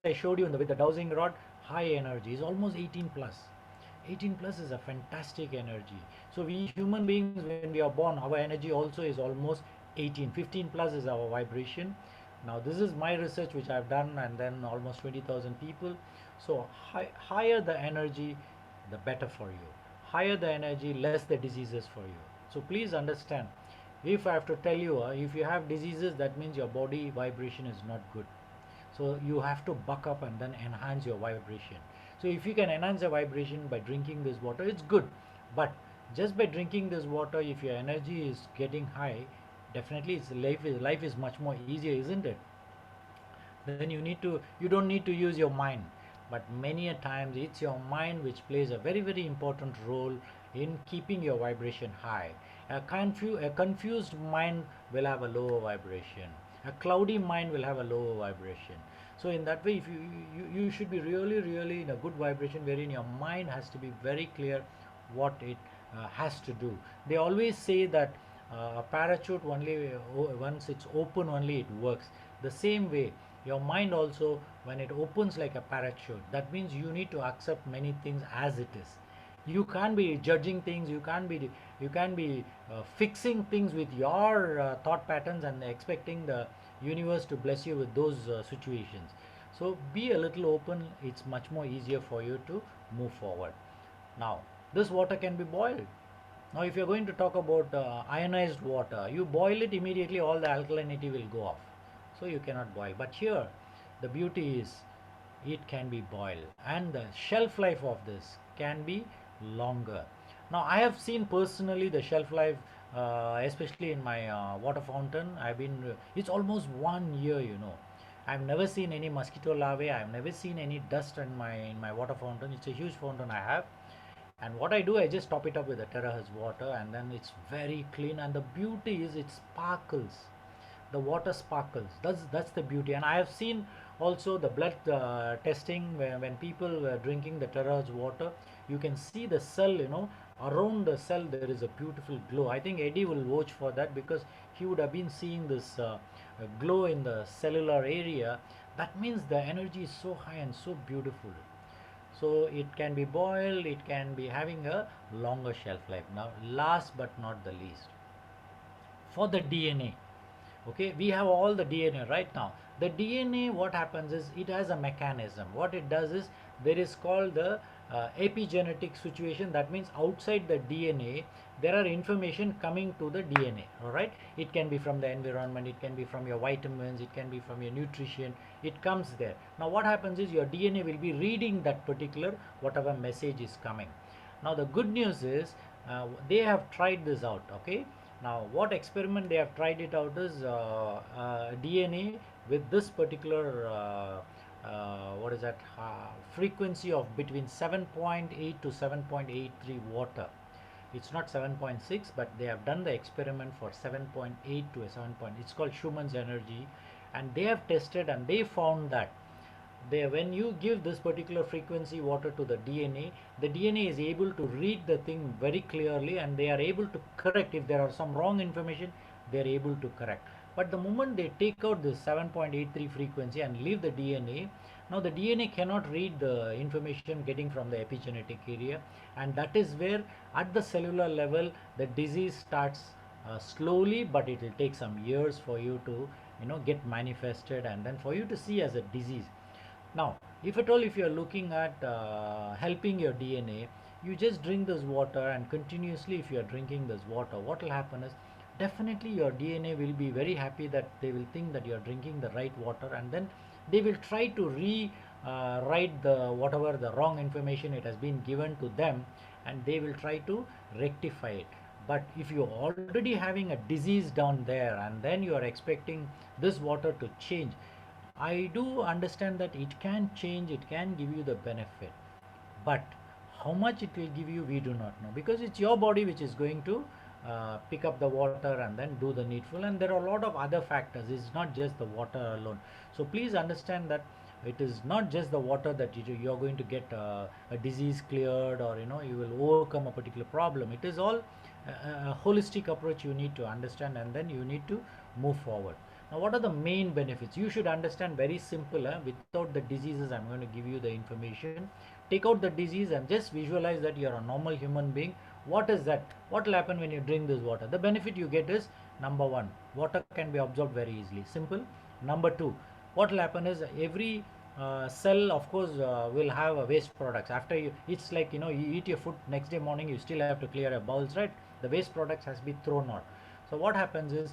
I showed you with the dowsing rod, high energy is almost 18 plus. 18 plus is a fantastic energy. So we human beings, when we are born, our energy also is almost 18. 15 plus is our vibration. Now this is my research which I've done, and then almost 20,000 people. So higher the energy, the better for you. Higher the energy, less the diseases for you. So please understand, if I have to tell you, if you have diseases, that means your body vibration is not good. So you have to buck up and then enhance your vibration. So if you can enhance the vibration by drinking this water, it's good. But just by drinking this water, if your energy is getting high, definitely life is much more easier, isn't it? Then you don't need to use your mind, but many a times it's your mind which plays a very, very important role in keeping your vibration high. A confused mind will have a lower vibration. A cloudy mind will have a lower vibration. So in that way, if you should be really in a good vibration, wherein your mind has to be very clear what it has to do. They always say that a parachute only once it's open only it works. The same way, Your mind also, when it opens like a parachute, that means you need to accept many things as it is. You can't be judging things, you can't be fixing things with your thought patterns and expecting the universe to bless you with those situations. So be a little open, it's much more easier for you to move forward. Now this water can be boiled. Now if you're going to talk about ionized water, you boil it, immediately all the alkalinity will go off, so you cannot boil. But here the beauty is it can be boiled, and the shelf life of this can be longer. Now I have seen personally the shelf life, especially in my water fountain. It's almost 1 year, I've never seen any mosquito larvae, I've never seen any dust in my water fountain. It's a huge fountain I have. And what I do, I just top it up with the terahertz water, and then it's very clean. And the beauty is it sparkles, the water sparkles. That's the beauty. And I have seen also the blood testing, when people were drinking the terahertz water, you can see the cell, around the cell there is a beautiful glow. I think Eddie will watch for that, because he would have been seeing this glow in the cellular area. That means the energy is so high and so beautiful. So it can be boiled, it can be having a longer shelf life. Now last but not the least, for the DNA, okay, we have all the DNA right now. The DNA, what happens is it has a mechanism. What it does is there is called the epigenetic situation. That means outside the DNA there are information coming to the DNA. All right, it can be from the environment, it can be from your vitamins, it can be from your nutrition, it comes there. Now what happens is your DNA will be reading that particular whatever message is coming. Now the good news is they have tried this out. Okay, now what experiment they have tried it out is DNA with this particular frequency of between 7.8 to 7.83 water. It's not 7.6, but they have done the experiment for 7.8 to a 7. It's called Schumann's energy, and they have tested and they found that when you give this particular frequency water to the DNA is able to read the thing very clearly, and they are able to correct. If there are some wrong information, they are able to correct. But the moment they take out this 7.83 frequency and leave the DNA, now the DNA cannot read the information getting from the epigenetic area, and that is where at the cellular level the disease starts slowly, but it will take some years for you to get manifested, and then for you to see as a disease. Now if at all, if you are looking at helping your DNA, you just drink this water, and continuously if you are drinking this water, what will happen is definitely your DNA will be very happy, that they will think that you are drinking the right water, and then they will try to write the whatever the wrong information it has been given to them, and they will try to rectify it. But if you are already having a disease down there, and then you are expecting this water to change, I do understand that it can change, it can give you the benefit, but how much it will give you, we do not know, because it's your body which is going to pick up the water and then do the needful, and there are a lot of other factors. It's not just the water alone. So please understand that it is not just the water that you are going to get a disease cleared, or you will overcome a particular problem. It is all a holistic approach you need to understand, and then you need to move forward. Now what are the main benefits? You should understand very simple. Without the diseases, I'm going to give you the information. Take out the disease and just visualize that you are a normal human being. What is that? What will happen when you drink this water? The benefit you get is, number one, water can be absorbed very easily. Simple. Number two, what will happen is every cell, of course, will have a waste products. After it's like you eat your food, next day morning you still have to clear your bowels, right? The waste products has been thrown out. So what happens is,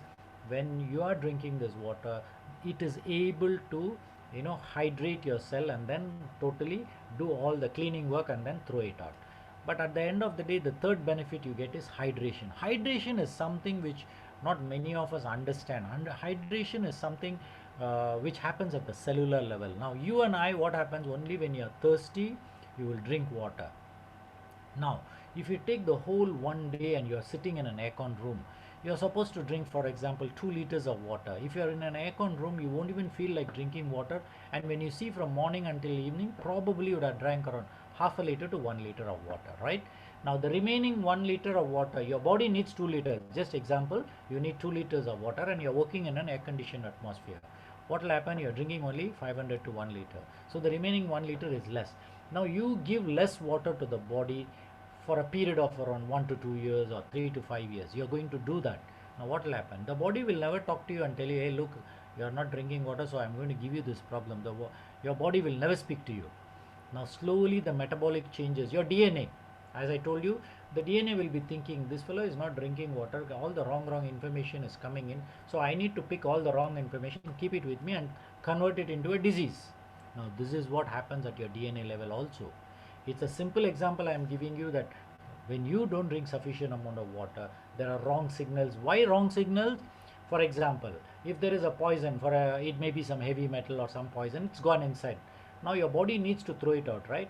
when you are drinking this water, it is able to hydrate your cell, and then totally do all the cleaning work and then throw it out. But at the end of the day, the third benefit you get is hydration. Hydration is something which not many of us understand. Hydration is something which happens at the cellular level. Now you and I, what happens, only when you are thirsty you will drink water. Now if you take the whole one day and you are sitting in an aircon room, you are supposed to drink, for example, 2 liters of water. If you are in an aircon room, you won't even feel like drinking water, and when you see from morning until evening, probably you would have drank around half a liter to 1 liter of water, right? Now the remaining 1 liter of water, your body needs 2 liters. Just example, you need 2 liters of water, and you're working in an air conditioned atmosphere. what will happen? You're drinking only 500 to 1 liter. So the remaining 1 liter is less. Now you give less water to the body for a period of around 1 to 2 years or 3 to 5 years. You're going to do that. Now what will happen? The body will never talk to you and tell you, hey, look, you're not drinking water, so I'm going to give you this problem. Your body will never speak to you. Now slowly the metabolic changes. Your DNA, as I told you, the DNA will be thinking, this fellow is not drinking water, all the wrong information is coming in, so I need to pick all the wrong information, keep it with me and convert it into a disease. Now this is what happens at your DNA level also. It's a simple example I am giving you, that when you don't drink sufficient amount of water, there are wrong signals. Why wrong signals? For example, if there is a poison, it may be some heavy metal or some poison, it's gone inside. Now your body needs to throw it out, right?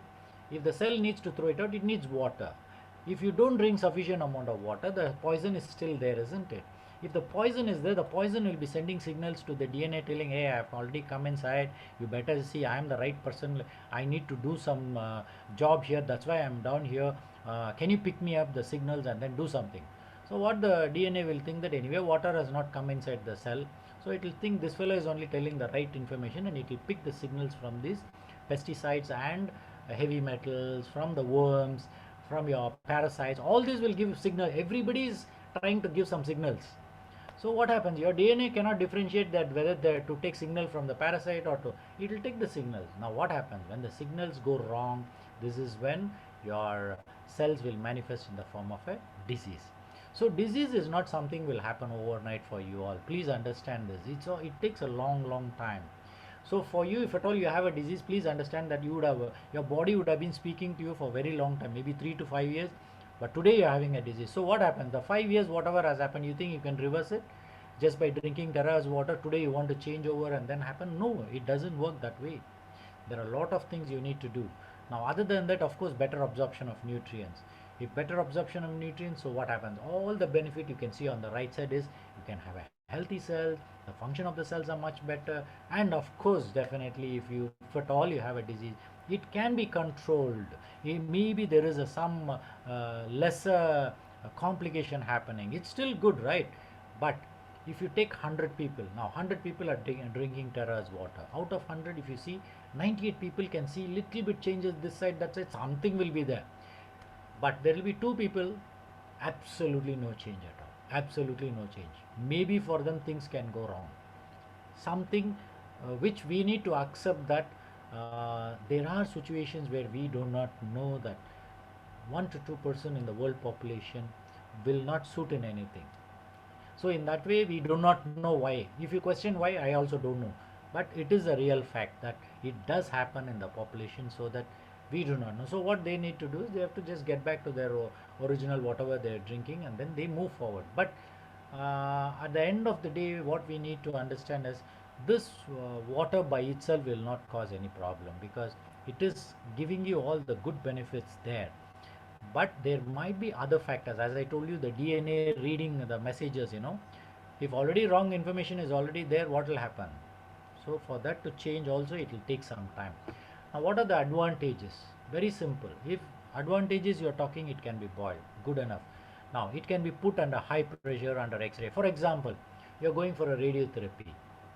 If the cell needs to throw it out, it needs water. If you don't drink sufficient amount of water, the poison is still there, isn't it? If the poison is there, the poison will be sending signals to the DNA telling, hey, I have already come inside, you better see, I am the right person, I need to do some job here, that's why I am down here, can you pick me up, the signals, and then do something. So what the DNA will think, that anyway water has not come inside the cell, so it will think this fellow is only telling the right information, and it will pick the signals from these pesticides and heavy metals, from the worms, from your parasites. All these will give signal. Everybody is trying to give some signals. So what happens? Your DNA cannot differentiate that whether to take signal from the parasite or to, it will take the signals. Now what happens? When the signals go wrong, this is when your cells will manifest in the form of a disease. So disease is not something will happen overnight for you all. Please understand this. It takes a long time. So for you, if at all you have a disease, please understand that your body would have been speaking to you for a very long time, maybe 3 to 5 years, but today you're having a disease. So what happens? The 5 years, whatever has happened, you think you can reverse it just by drinking Terra's water? Today you want to change over and then happen? No, it doesn't work that way. There are a lot of things you need to do. Now other than that, of course, better absorption of nutrients. If better absorption of nutrients, so what happens? All the benefit you can see on the right side is you can have a healthy cells, the function of the cells are much better, and of course definitely if at all you have a disease, it can be controlled. Maybe there is some lesser complication happening, it's still good, right? But if you take 100 people, now 100 people are drinking Terra's water, out of 100 if you see 98 people can see little bit changes this side, that side, something will be there. But there will be 2 people, absolutely no change at all. Absolutely no change. Maybe for them things can go wrong. Something which we need to accept, that there are situations where we do not know that 1 to 2% in the world population will not suit in anything. So in that way we do not know why. If you question why, I also don't know. But it is a real fact that it does happen in the population, so that we do not know. So what they need to do is they have to just get back to their original whatever they are drinking, and then they move forward. But at the end of the day, what we need to understand is this water by itself will not cause any problem, because it is giving you all the good benefits there. But there might be other factors, as I told you, the DNA reading the messages, if already wrong information is already there, what will happen? So for that to change also, it will take some time. Now what are the advantages? Very simple. If advantages you are talking, it can be boiled, good enough. Now it can be put under high pressure, under X-ray. For example, you are going for a radiotherapy.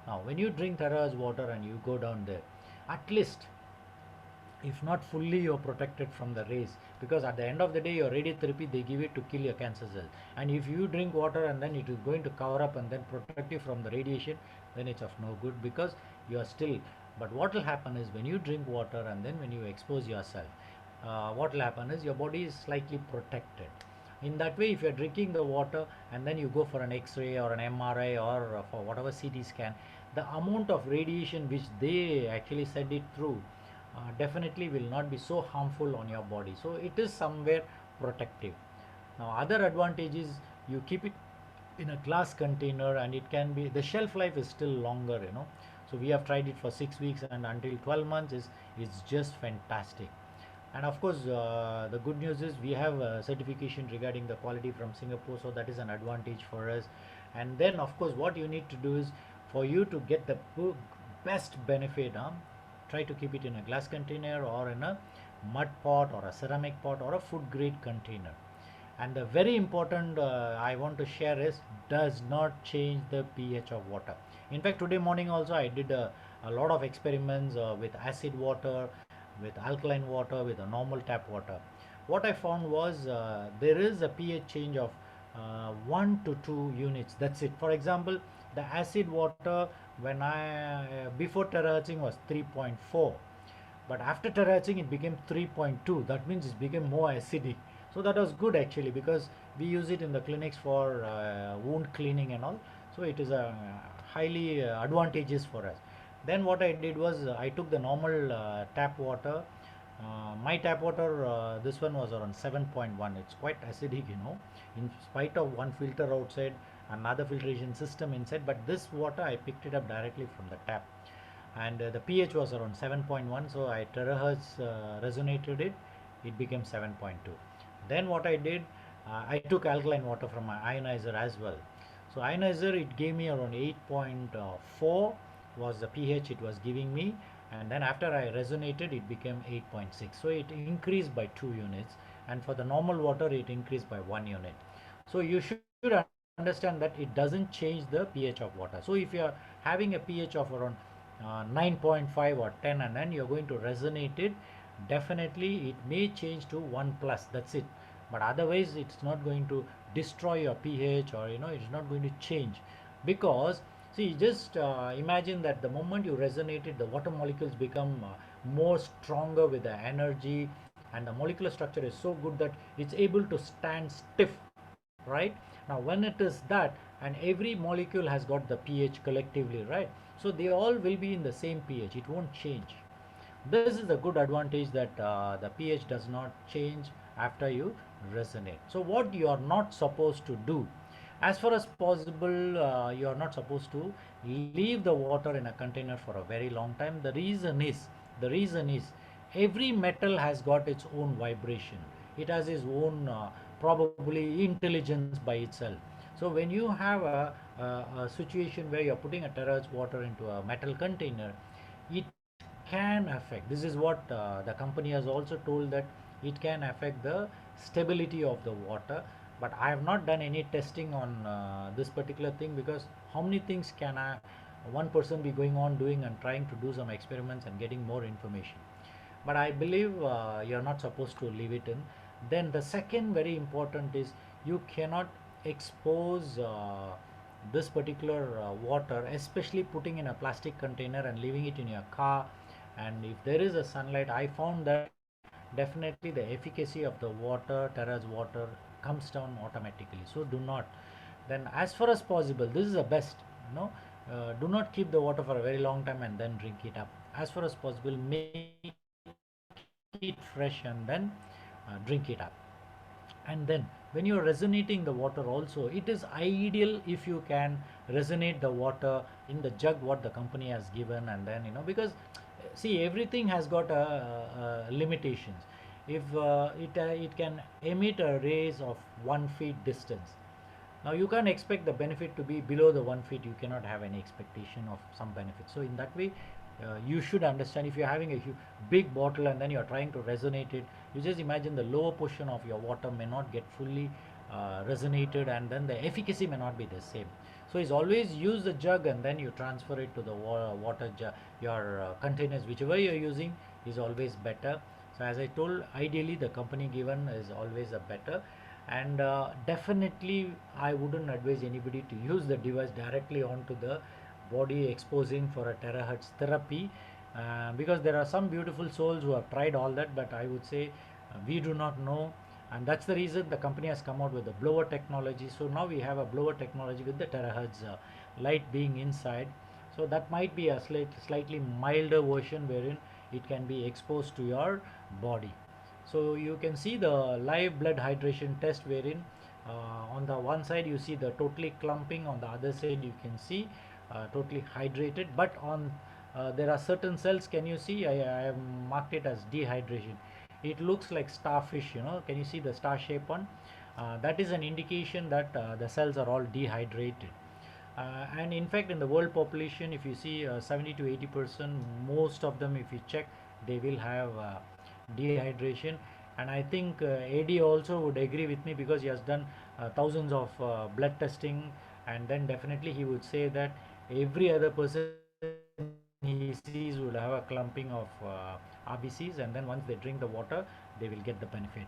Now when you drink Terra's water and you go down there, at least, if not fully, you are protected from the rays, because at the end of the day your radiotherapy, they give it to kill your cancer cells, and if you drink water and then it is going to cover up and then protect you from the radiation, then it's of no good, because you are still. But what will happen is when you drink water and then when you expose yourself, what will happen is your body is slightly protected. In that way, if you are drinking the water and then you go for an X-ray or an MRI or for whatever CT scan, the amount of radiation which they actually send it through definitely will not be so harmful on your body. So it is somewhere protective. Now other advantages, you keep it in a glass container, and it can be, the shelf life is still longer, So we have tried it for 6 weeks, and until 12 months is just fantastic. And of course, the good news is we have a certification regarding the quality from Singapore, so that is an advantage for us. And then of course, what you need to do is, for you to get the best benefit, try to keep it in a glass container or in a mud pot or a ceramic pot or a food grade container. And the very important I want to share is does not change the pH of water. In fact, today morning also I did a lot of experiments with acid water, with alkaline water, with a normal tap water. What I found was there is a pH change of 1 to 2 units. That's it. For example, the acid water when I before terahertzing was 3.4, but after terahertzing it became 3.2. That means it became more acidic. So that was good actually, because we use it in the clinics for wound cleaning and all. So it is a highly advantageous for us. Then what I did was I took the normal tap water. My tap water, this one was around 7.1. It's quite acidic, in spite of one filter outside, another filtration system inside. But this water I picked it up directly from the tap, and the pH was around 7.1. So I terahertz resonated it. It became 7.2. Then what I did, I took alkaline water from my ionizer as well. So ionizer, it gave me around 8.4 was the pH it was giving me, and then after I resonated it became 8.6. So it increased by 2 units, and for the normal water it increased by 1 unit. So you should understand that it doesn't change the pH of water. So if you are having a pH of around 9.5 or 10, and then you're going to resonate it, definitely it may change to 1 plus, that's it. But otherwise it's not going to destroy your pH, or it's not going to change. Because see, just imagine that the moment you resonate it, the water molecules become more stronger with the energy, and the molecular structure is so good that it's able to stand stiff, right? Now when it is that, and every molecule has got the pH collectively, right? So they all will be in the same pH, it won't change. This is the good advantage, that the pH does not change after you resonate. So what you are not supposed to do, as far as possible, you are not supposed to leave the water in a container for a very long time. The reason is every metal has got its own vibration. It has its own probably intelligence by itself. So when you have a situation where you're putting a terahertz water into a metal container, it can affect, this is what the company has also told, that it can affect the stability of the water. But I have not done any testing on this particular thing, because how many things can one person be going on doing and trying to do some experiments and getting more information. But I believe you're not supposed to leave it in. Then the second very important is, you cannot expose this particular water, especially putting in a plastic container and leaving it in your car. And if there is a sunlight, I found that definitely the efficacy of the water, terrace water, comes down automatically. So do not. Then as far as possible, this is the best, do not keep the water for a very long time and then drink it up. As far as possible, make it fresh and then drink it up. And then when you are resonating the water also, it is ideal if you can resonate the water in the jug what the company has given. And then because see, everything has got limitations. If it can emit a rays of 1 feet distance, now you can't expect the benefit to be below the 1 feet. You cannot have any expectation of some benefit. So in that way, you should understand, if you're having a big bottle and then you're trying to resonate it, you just imagine the lower portion of your water may not get fully resonated, and then the efficacy may not be the same. So it's always use the jug and then you transfer it to the water jug. Your containers, whichever you're using, is always better. So as I told, ideally the company given is always a better. And definitely I wouldn't advise anybody to use the device directly onto the body, exposing for a terahertz therapy, because there are some beautiful souls who have tried all that, but I would say we do not know. And that's the reason the company has come out with the blower technology. So now we have a blower technology with the terahertz light being inside. So that might be a slightly milder version wherein it can be exposed to your body. So you can see the live blood hydration test, wherein on the one side you see the totally clumping, on the other side you can see totally hydrated. But on there are certain cells, can you see, I have marked it as dehydration. It looks like starfish, can you see the star shape one? That is an indication that the cells are all dehydrated. And in fact, in the world population, if you see 70 to 80%, most of them, if you check, they will have dehydration. And I think AD also would agree with me, because he has done thousands of blood testing, and then definitely he would say that every other person he sees would have a clumping of RBCs, and then once they drink the water, they will get the benefit.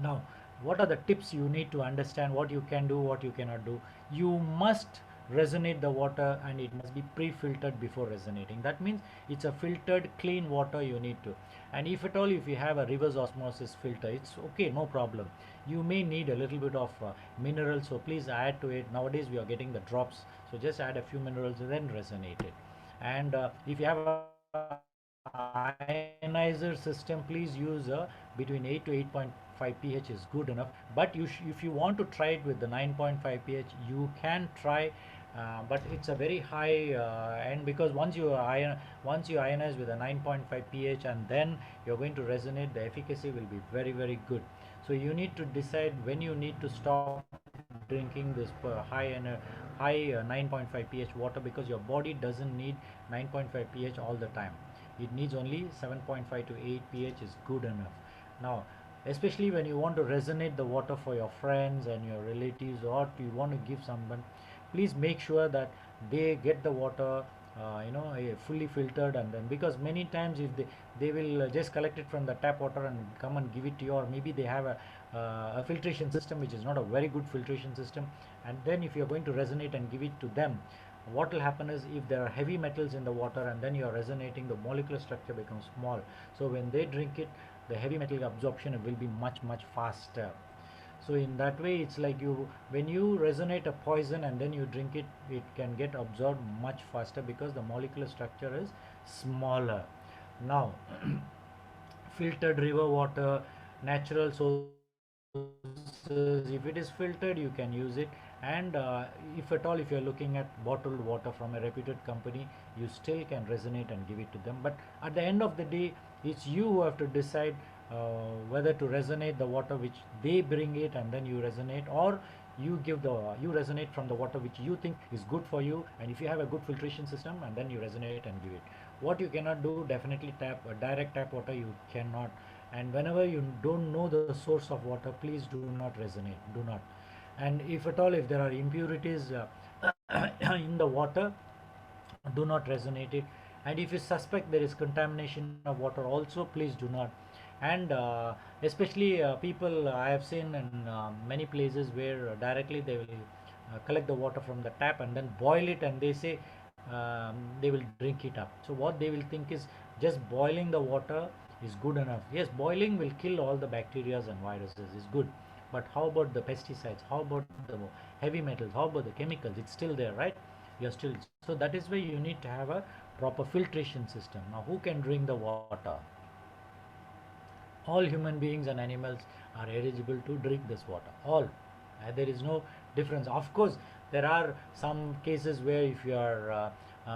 Now, what are the tips you need to understand? What you can do, what you cannot do? You must resonate the water, and it must be pre-filtered before resonating. That means it's a filtered clean water you need to. And if at all, if you have a reverse osmosis filter, it's okay, no problem. You may need a little bit of minerals, so please add to it. Nowadays we are getting the drops, so just add a few minerals and then resonate it. And if you have a ionizer system, please use between 8 to 8.5 pH is good enough. But if you want to try it with the 9.5 pH, you can try, but it's a very high end, because once you ionize with a 9.5 pH and then you're going to resonate, the efficacy will be very, very good. So you need to decide when you need to stop drinking this high 9.5 pH water, because your body doesn't need 9.5 pH all the time. It needs only 7.5 to 8 pH is good enough. Now, especially when you want to resonate the water for your friends and your relatives, or you want to give someone, please make sure that they get the water fully filtered. And then, because many times if they will just collect it from the tap water and come and give it to you, or maybe they have a filtration system which is not a very good filtration system, and then if you're going to resonate and give it to them, what will happen is, if there are heavy metals in the water and then you are resonating, the molecular structure becomes small. So when they drink it, the heavy metal absorption will be much faster. So in that way, it's like when you resonate a poison and then you drink it, it can get absorbed much faster, because the molecular structure is smaller. Now, filtered river water, natural sources, if it is filtered, you can use it. And if at all, if you're looking at bottled water from a reputed company, you still can resonate and give it to them. But at the end of the day, it's you who have to decide whether to resonate the water which they bring it and then you resonate, or you resonate from the water which you think is good for you, and if you have a good filtration system, and then you resonate and give it. What you cannot do, definitely direct tap water you cannot. And whenever you don't know the source of water, please do not resonate, do not. And if at all, if there are impurities in the water, do not resonate it. And if you suspect there is contamination of water also, please do not. And especially people I have seen in many places where directly they will collect the water from the tap and then boil it, and they say they will drink it up. So what they will think is, just boiling the water is good enough. Yes, boiling will kill all the bacteria and viruses, is good, but how about the pesticides, how about the heavy metals, how about the chemicals? It's still there, right? You're still. So that is why you need to have a proper filtration system. Now, who can drink the water? All human beings and animals are eligible to drink this water, all. There is no difference. Of course, there are some cases where if you are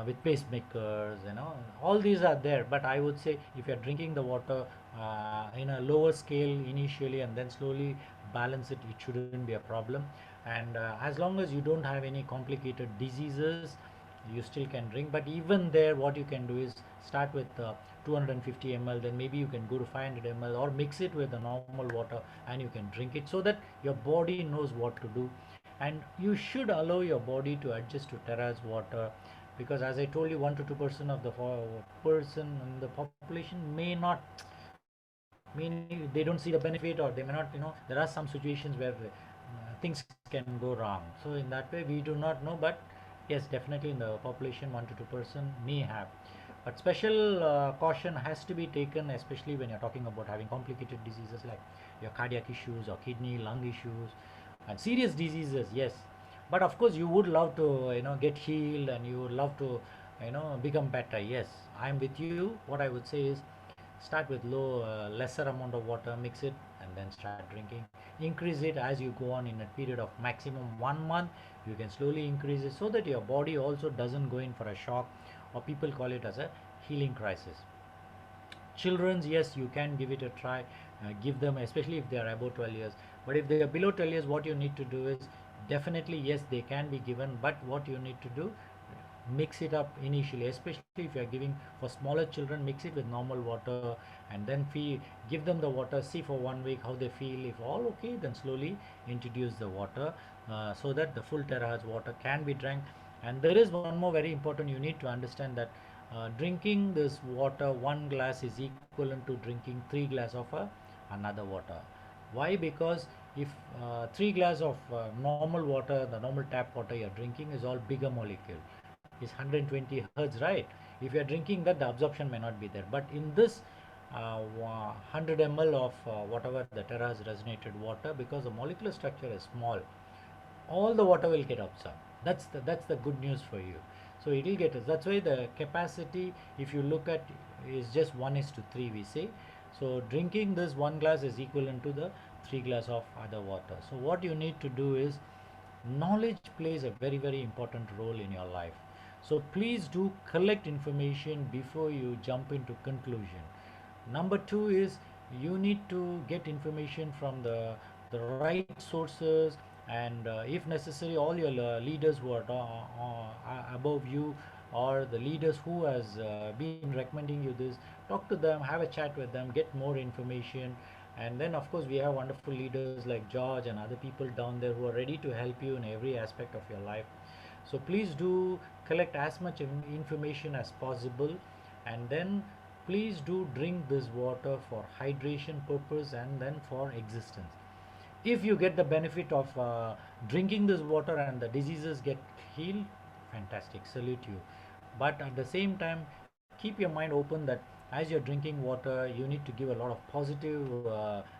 with pacemakers, all these are there, but I would say if you are drinking the water in a lower scale initially and then slowly balance it, it shouldn't be a problem. And as long as you don't have any complicated diseases, you still can drink. But even there, what you can do is start with 250 ml, then maybe you can go to 500 ml, or mix it with the normal water and you can drink it, so that your body knows what to do. And you should allow your body to adjust to terrace water, because as I told you, 1 to 2% of the person in the population may not, meaning they don't see the benefit, or they may not, there are some situations where things can go wrong. So in that way, we do not know, but yes, definitely in the population, 1 to 2% may have. But special caution has to be taken, especially when you're talking about having complicated diseases like your cardiac issues or kidney, lung issues, and serious diseases. Yes, but of course, you would love to, get healed, and you would love to, become better. Yes, I'm with you. What I would say is, start with lesser amount of water, mix it, and then start drinking. Increase it as you go on in a period of maximum 1 month. You can slowly increase it, so that your body also doesn't go in for a shock, or people call it as a healing crisis. Children's, yes, you can give it a try. Give them, especially if they are above 12 years. But if they are below 12 years, what you need to do is, definitely, yes, they can be given, but what you need to do, mix it up initially, especially if you are giving for smaller children. Mix it with normal water and then give them the water, see for 1 week how they feel. If all okay, then slowly introduce the water, so that the full terahertz water can be drank. And there is one more very important, you need to understand that drinking this water, 1 glass is equivalent to drinking 3 glass of another water. Why? Because if 3 glass of normal water, the normal tap water you're drinking is all bigger molecule, is 120 hertz, right? If you're drinking that, the absorption may not be there. But in this 100 ml of whatever the terahertz resonated water, because the molecular structure is small, all the water will get absorbed. That's the good news for you. So it will get us. That's why the capacity, if you look at, is just 1:3, we say. So drinking this 1 glass is equivalent to the 3 glass of other water. So what you need to do is, knowledge plays a very, very important role in your life. So please do collect information before you jump into conclusion. Number 2 is, you need to get information from the right sources, and if necessary, all your leaders who are above you, or the leaders who has been recommending you this, talk to them, have a chat with them, get more information. And then of course we have wonderful leaders like George and other people down there who are ready to help you in every aspect of your life. So please do collect as much information as possible, and then please do drink this water for hydration purpose and then for existence. If you get the benefit of drinking this water and the diseases get healed, fantastic, salute you. But at the same time, keep your mind open that as you're drinking water, you need to give a lot of positive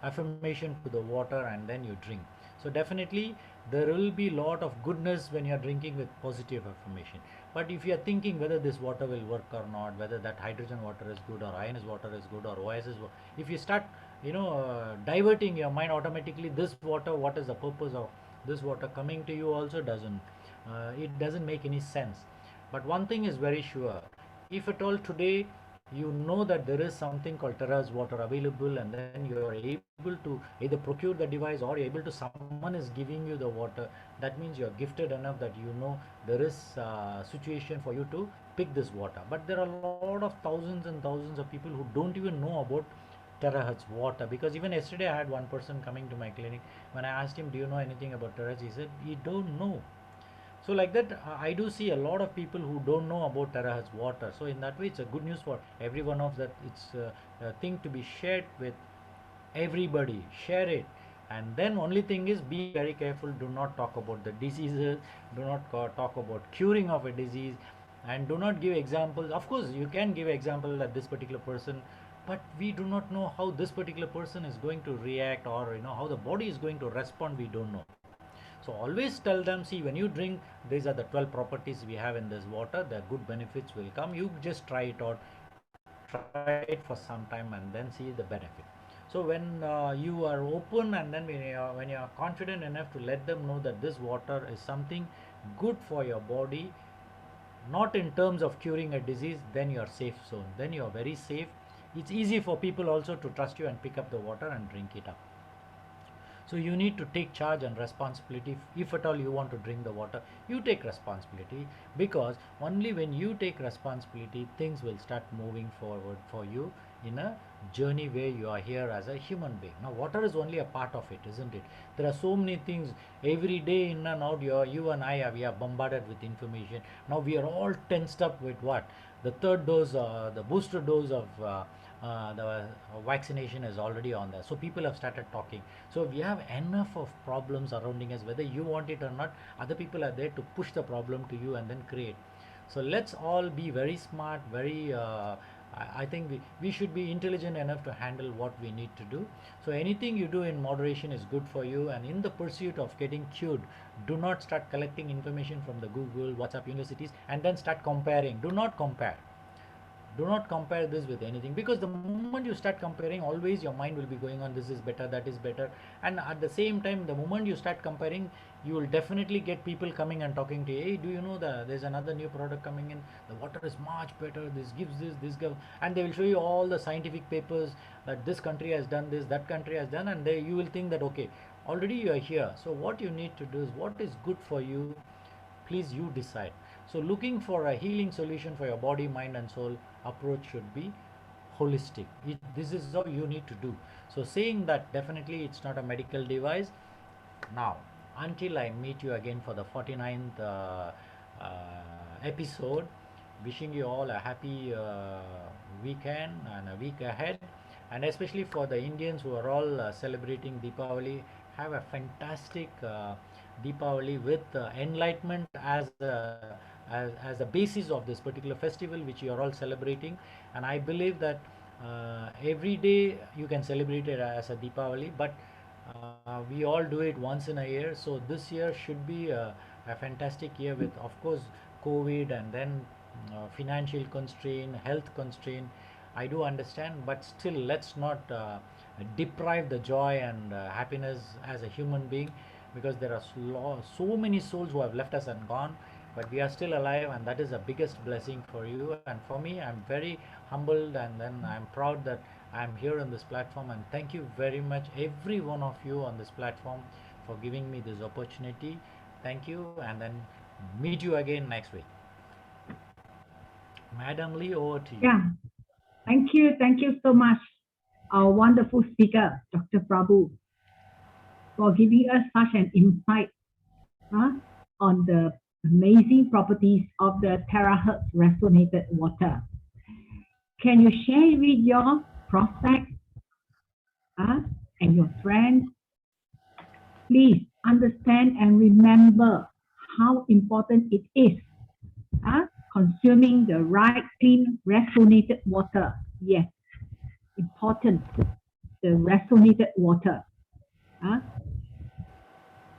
affirmation to the water, and then you drink. So definitely there will be a lot of goodness when you're drinking with positive affirmation. But if you're thinking whether this water will work or not, whether that hydrogen water is good or ionized water is good or OS if you start diverting your mind automatically, this water, what is the purpose of this water coming to you, also doesn't it doesn't make any sense. But one thing is very sure, if at all today you know that there is something called terahertz water available, and then you are able to either procure the device or you're able to, someone is giving you the water, that means you are gifted enough that you know there is a situation for you to pick this water. But there are a lot of thousands and thousands of people who don't even know about terahertz water, because even yesterday I had one person coming to my clinic. When I asked him, do you know anything about terahertz, he said he don't know. So like that, I do see a lot of people who don't know about terahertz water. So in that way, it's a good news for every one of that. It's a thing to be shared with everybody. Share it. And then only thing is, be very careful. Do not talk about the diseases. Do not talk about curing of a disease. And do not give examples. Of course, you can give example that this particular person, but we do not know how this particular person is going to react, or how the body is going to respond. We don't know. So always tell them, see, when you drink, these are the 12 properties we have in this water, the good benefits will come. You just try it out, try it for some time, and then see the benefit. So when you are open, and then when you are confident enough to let them know that this water is something good for your body, not in terms of curing a disease, then you are safe zone. Then you are very safe. It's easy for people also to trust you and pick up the water and drink it up. So you need to take charge and responsibility. If at all you want to drink the water, you take responsibility, because only when you take responsibility, things will start moving forward for you in a journey where you are here as a human being. Now water is only a part of it, isn't it? There are so many things every day in and out. You and I we are bombarded with information. Now we are all tensed up with what? The third dose, the booster dose of the vaccination is already on there. So people have started talking. So we have enough of problems surrounding us, whether you want it or not. Other people are there to push the problem to you and then create. So let's all be very smart, very I think we should be intelligent enough to handle what we need to do. So anything you do in moderation is good for you, and in the pursuit of getting cured, do not start collecting information from the Google, WhatsApp, universities, and then start comparing. Do not compare. Do not compare this with anything, because the moment you start comparing, always your mind will be going on, this is better, that is better. And at the same time, the moment you start comparing, you will definitely get people coming and talking to you. Hey, do you know that there's another new product coming in, the water is much better, this gives this gives, and they will show you all the scientific papers that this country has done this, that country has done, and you will think that okay, already you are here. So what you need to do is, what is good for you, please you decide. So looking for a healing solution for your body, mind and soul, approach should be holistic. This is how you need to do. So saying that, definitely it's not a medical device. Now, until I meet you again for the 49th episode, wishing you all a happy weekend and a week ahead, and especially for the Indians who are all celebrating Deepavali, have a fantastic Deepavali with enlightenment as the basis of this particular festival which you are all celebrating. And I believe that every day you can celebrate it as a Deepavali, but we all do it once in a year. So this year should be a fantastic year with, of course, COVID and then financial constraint, health constraint. I do understand, but still, let's not deprive the joy and happiness as a human being, because there are so many souls who have left us and gone, but we are still alive, and that is the biggest blessing for you. And for me, I'm very humbled, and then I'm proud that I'm here on this platform. And thank you very much, every one of you on this platform, for giving me this opportunity. Thank you, and then meet you again next week. Madam Lee, over to you. Yeah. Thank you so much, our wonderful speaker, Dr. Prabhu, for giving us such an insight on the amazing properties of the terahertz resonated water. Can you share with your prospects and your friends? Please understand and remember how important it is consuming the right clean resonated water. Yes, important, the resonated water.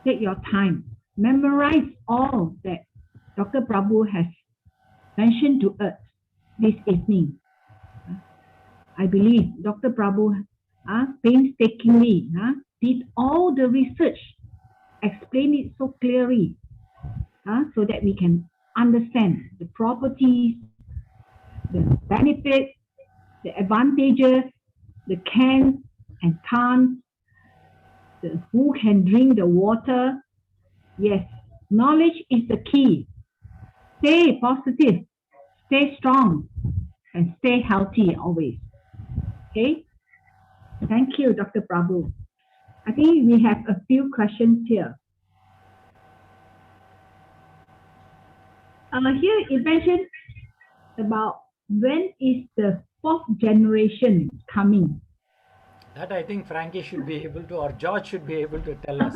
Take your time, memorize all that Dr. Prabhu has mentioned to us this evening. I believe Dr. Prabhu painstakingly did all the research, explained it so clearly so that we can understand the properties, the benefits, the advantages, the can and can't, who can drink the water. Yes, knowledge is the key. Stay positive, stay strong, and stay healthy always. Okay? Thank you, Dr. Prabhu. I think we have a few questions here. Here it mentioned about when is the 4th generation coming. That I think Frankie should be able to, or George should be able to tell us.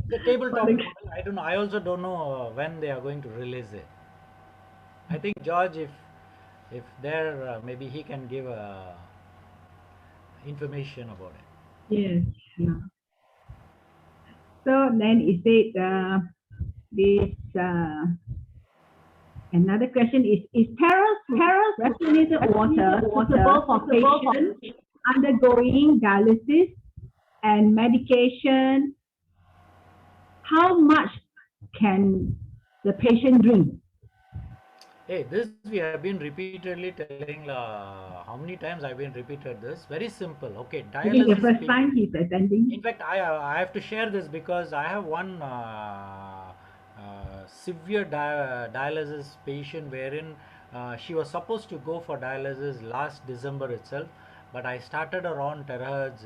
The tabletop model, I don't know. I also don't know when they are going to release it. I think George, if there, maybe he can give information about it. Yes. Yeah. So then it said this another question is Terra's resonated water suitable for patients undergoing dialysis and medication? How much can the patient drink? Hey, this we have been repeatedly telling. How many times I've been repeated this? Very simple. Okay, This is the dialysis. first time he's attending. In fact, I have to share this because I have one severe dialysis patient wherein she was supposed to go for dialysis last December itself, but I started her on terahertz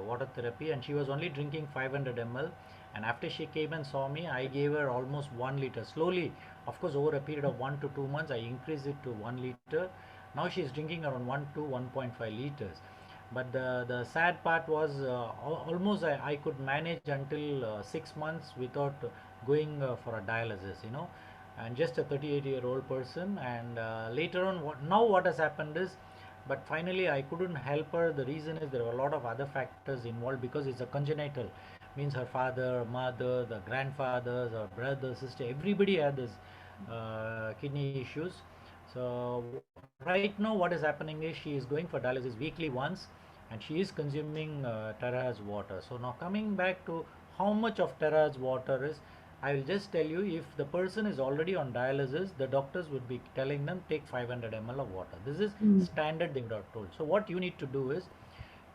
water therapy, and she was only drinking 500 ml. And after she came and saw me, I gave her almost 1 liter. Slowly, of course, over a period of 1 to 2 months, I increased it to 1 liter. Now she's drinking around 1 to 1.5 liters. But the sad part was almost I could manage until 6 months without going for a dialysis, you know, and just a 38-year-old person. And later on, what has happened is, but finally I couldn't help her. The reason is there were a lot of other factors involved, because it's a congenital, means her father, mother, the grandfathers, her brother, sister, everybody had this kidney issues. So right now what is happening is she is going for dialysis weekly once, and she is consuming terahertz water. So now coming back to how much of terahertz water is, I will just tell you, if the person is already on dialysis, the doctors would be telling them take 500 ml of water. This is standard they would have told. So what you need to do is,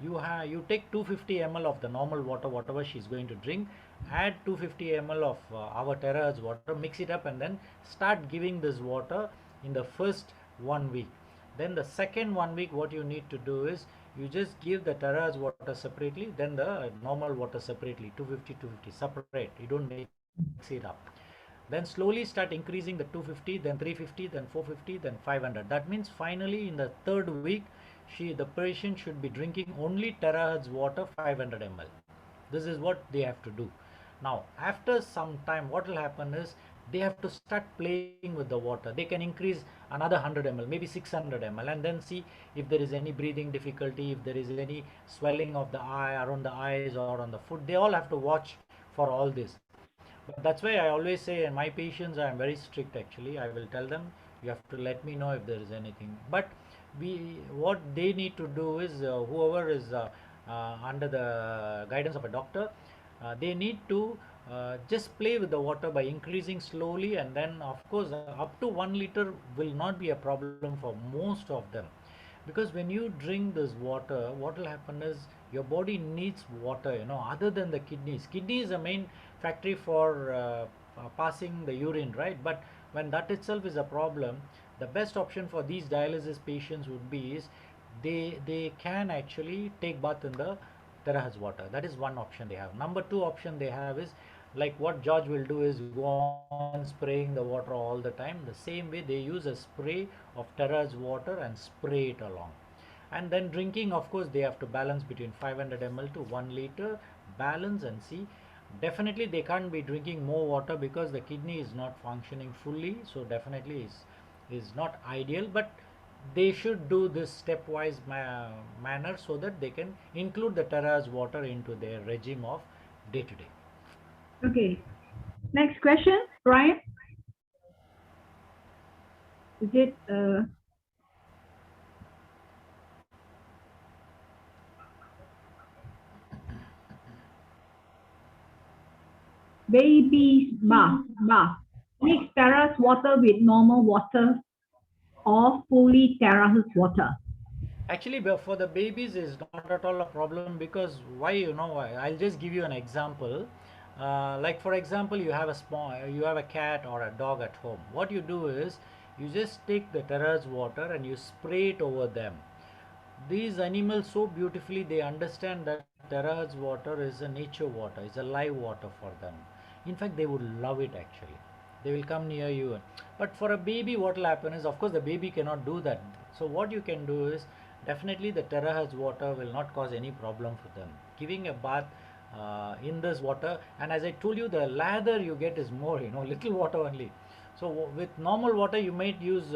you take 250 ml of the normal water, whatever she's going to drink, add 250 ml of our terahertz water, mix it up, and then start giving this water in the first 1 week. Then the second 1 week, what you need to do is you just give the terahertz water separately, then the normal water separately, 250 separate. You don't mix it up. Then slowly start increasing the 250, then 350, then 450, then 500. That means finally in the third week, the patient should be drinking only terahertz water 500 ml. This is what they have to do. Now after some time, what will happen is they have to start playing with the water. They can increase another 100 ml, maybe 600 ml, and then see if there is any breathing difficulty, if there is any swelling of the eye, around the eyes or on the foot. They all have to watch for all this. But that's why I always say, and my patients, I am very strict actually. I will tell them, you have to let me know if there is anything. But what they need to do is, whoever is under the guidance of a doctor, they need to just play with the water by increasing slowly, and then of course up to 1 liter will not be a problem for most of them. Because when you drink this water, what will happen is your body needs water, other than the kidneys. Kidney is the main factory for passing the urine, right? But when that itself is a problem, the best option for these dialysis patients would be is they can actually take bath in the terahertz water. That is one option they have. Number two option they have is, like what George will do, is go on spraying the water all the time. The same way they use a spray of terahertz water and spray it along. And then drinking, of course, they have to balance between 500 ml to 1 liter, balance and see. Definitely they can't be drinking more water because the kidney is not functioning fully, so definitely is not ideal, but they should do this stepwise manner so that they can include the terahertz water into their regime of day to day. Okay. Next question, Brian. Is it baby's bath? Mix terahertz water with normal water or fully terahertz water? Actually, for the babies is not at all a problem, because why, I'll just give you an example. Like for example, you have a cat or a dog at home. What you do is you just take the terahertz water and you spray it over them. These animals so beautifully, they understand that terahertz water is a nature water, is a live water for them. In fact, they would love it actually. They will come near you. But for a baby, what will happen is, of course, the baby cannot do that. So what you can do is, definitely the terahertz water will not cause any problem for them. Giving a bath in this water, and as I told you, the lather you get is more, little water only. So with normal water you might use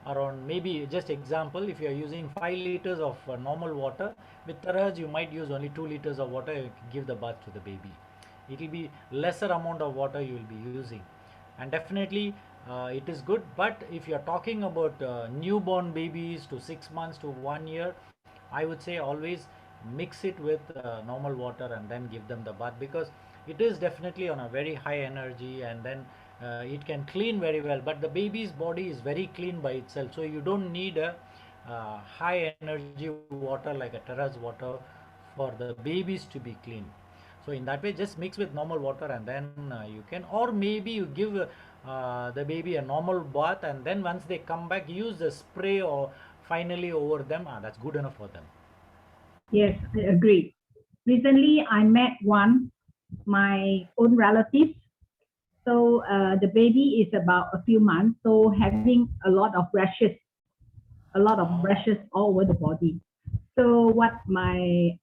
around, maybe just example, if you are using 5 liters of normal water, with terahertz you might use only 2 liters of water. You give the bath to the baby. It will be lesser amount of water you will be using, and definitely it is good. But if you are talking about newborn babies to 6 months to 1 year, I would say always mix it with normal water and then give them the bath, because it is definitely on a very high energy, and then it can clean very well. But the baby's body is very clean by itself, so you don't need a high energy water like a terahertz water for the babies to be clean. So in that way, just mix with normal water, and then you can, or maybe you give the baby a normal bath, and then once they come back, use the spray or finally over them. That's good enough for them. Yes, I agree. Recently, I met my own relative. So the baby is about a few months, so having a lot of rashes all over the body. So what my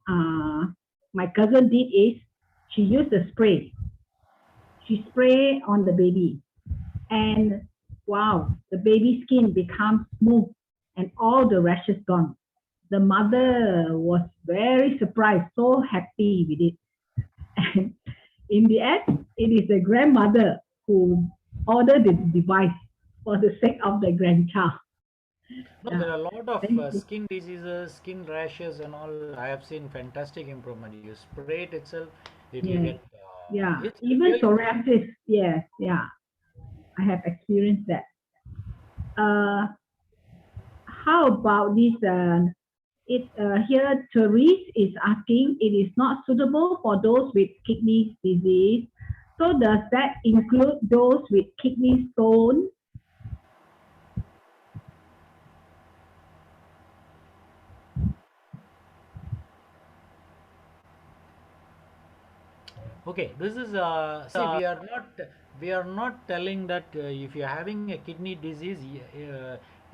cousin did is, she used a spray. She sprayed on the baby, and wow, the baby's skin becomes smooth and all the rashes gone. The mother was very surprised, so happy with it. And in the end, it is the grandmother who ordered the device for the sake of the grandchild. No, there are a lot of skin diseases, skin rashes and all. I have seen fantastic improvement. You spray it itself, it will get even really psoriasis. Yes, yeah, I have experienced that. How about this Here Therese is asking, it is not suitable for those with kidney disease. So does that include those with kidney stone? Okay, this is see, we are not telling that if you're having a kidney disease,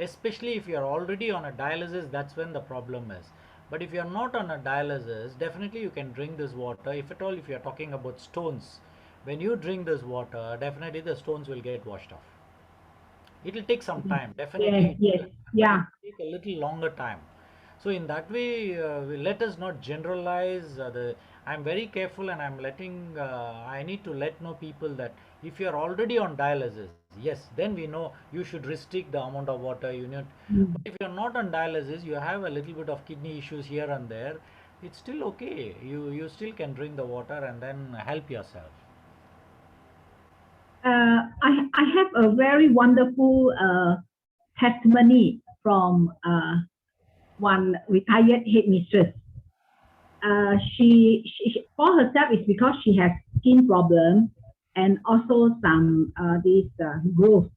especially if you are already on a dialysis, that's when the problem is. But if you are not on a dialysis, definitely you can drink this water. If at all, if you are talking about stones, when you drink this water, definitely the stones will get washed off. It will take some time, Yes, definitely, yes, but it yeah. will take a little longer time. So in that way, let us not generalize the. I'm very careful, and I'm letting. I need to let know people that if you are already on dialysis, yes, then we know you should restrict the amount of water you need. But Mm. if you are not on dialysis, you have a little bit of kidney issues here and there. It's still okay. You still can drink the water and then help yourself. I have a very wonderful testimony from one retired headmistress. For herself is because she has skin problem and also some this growth.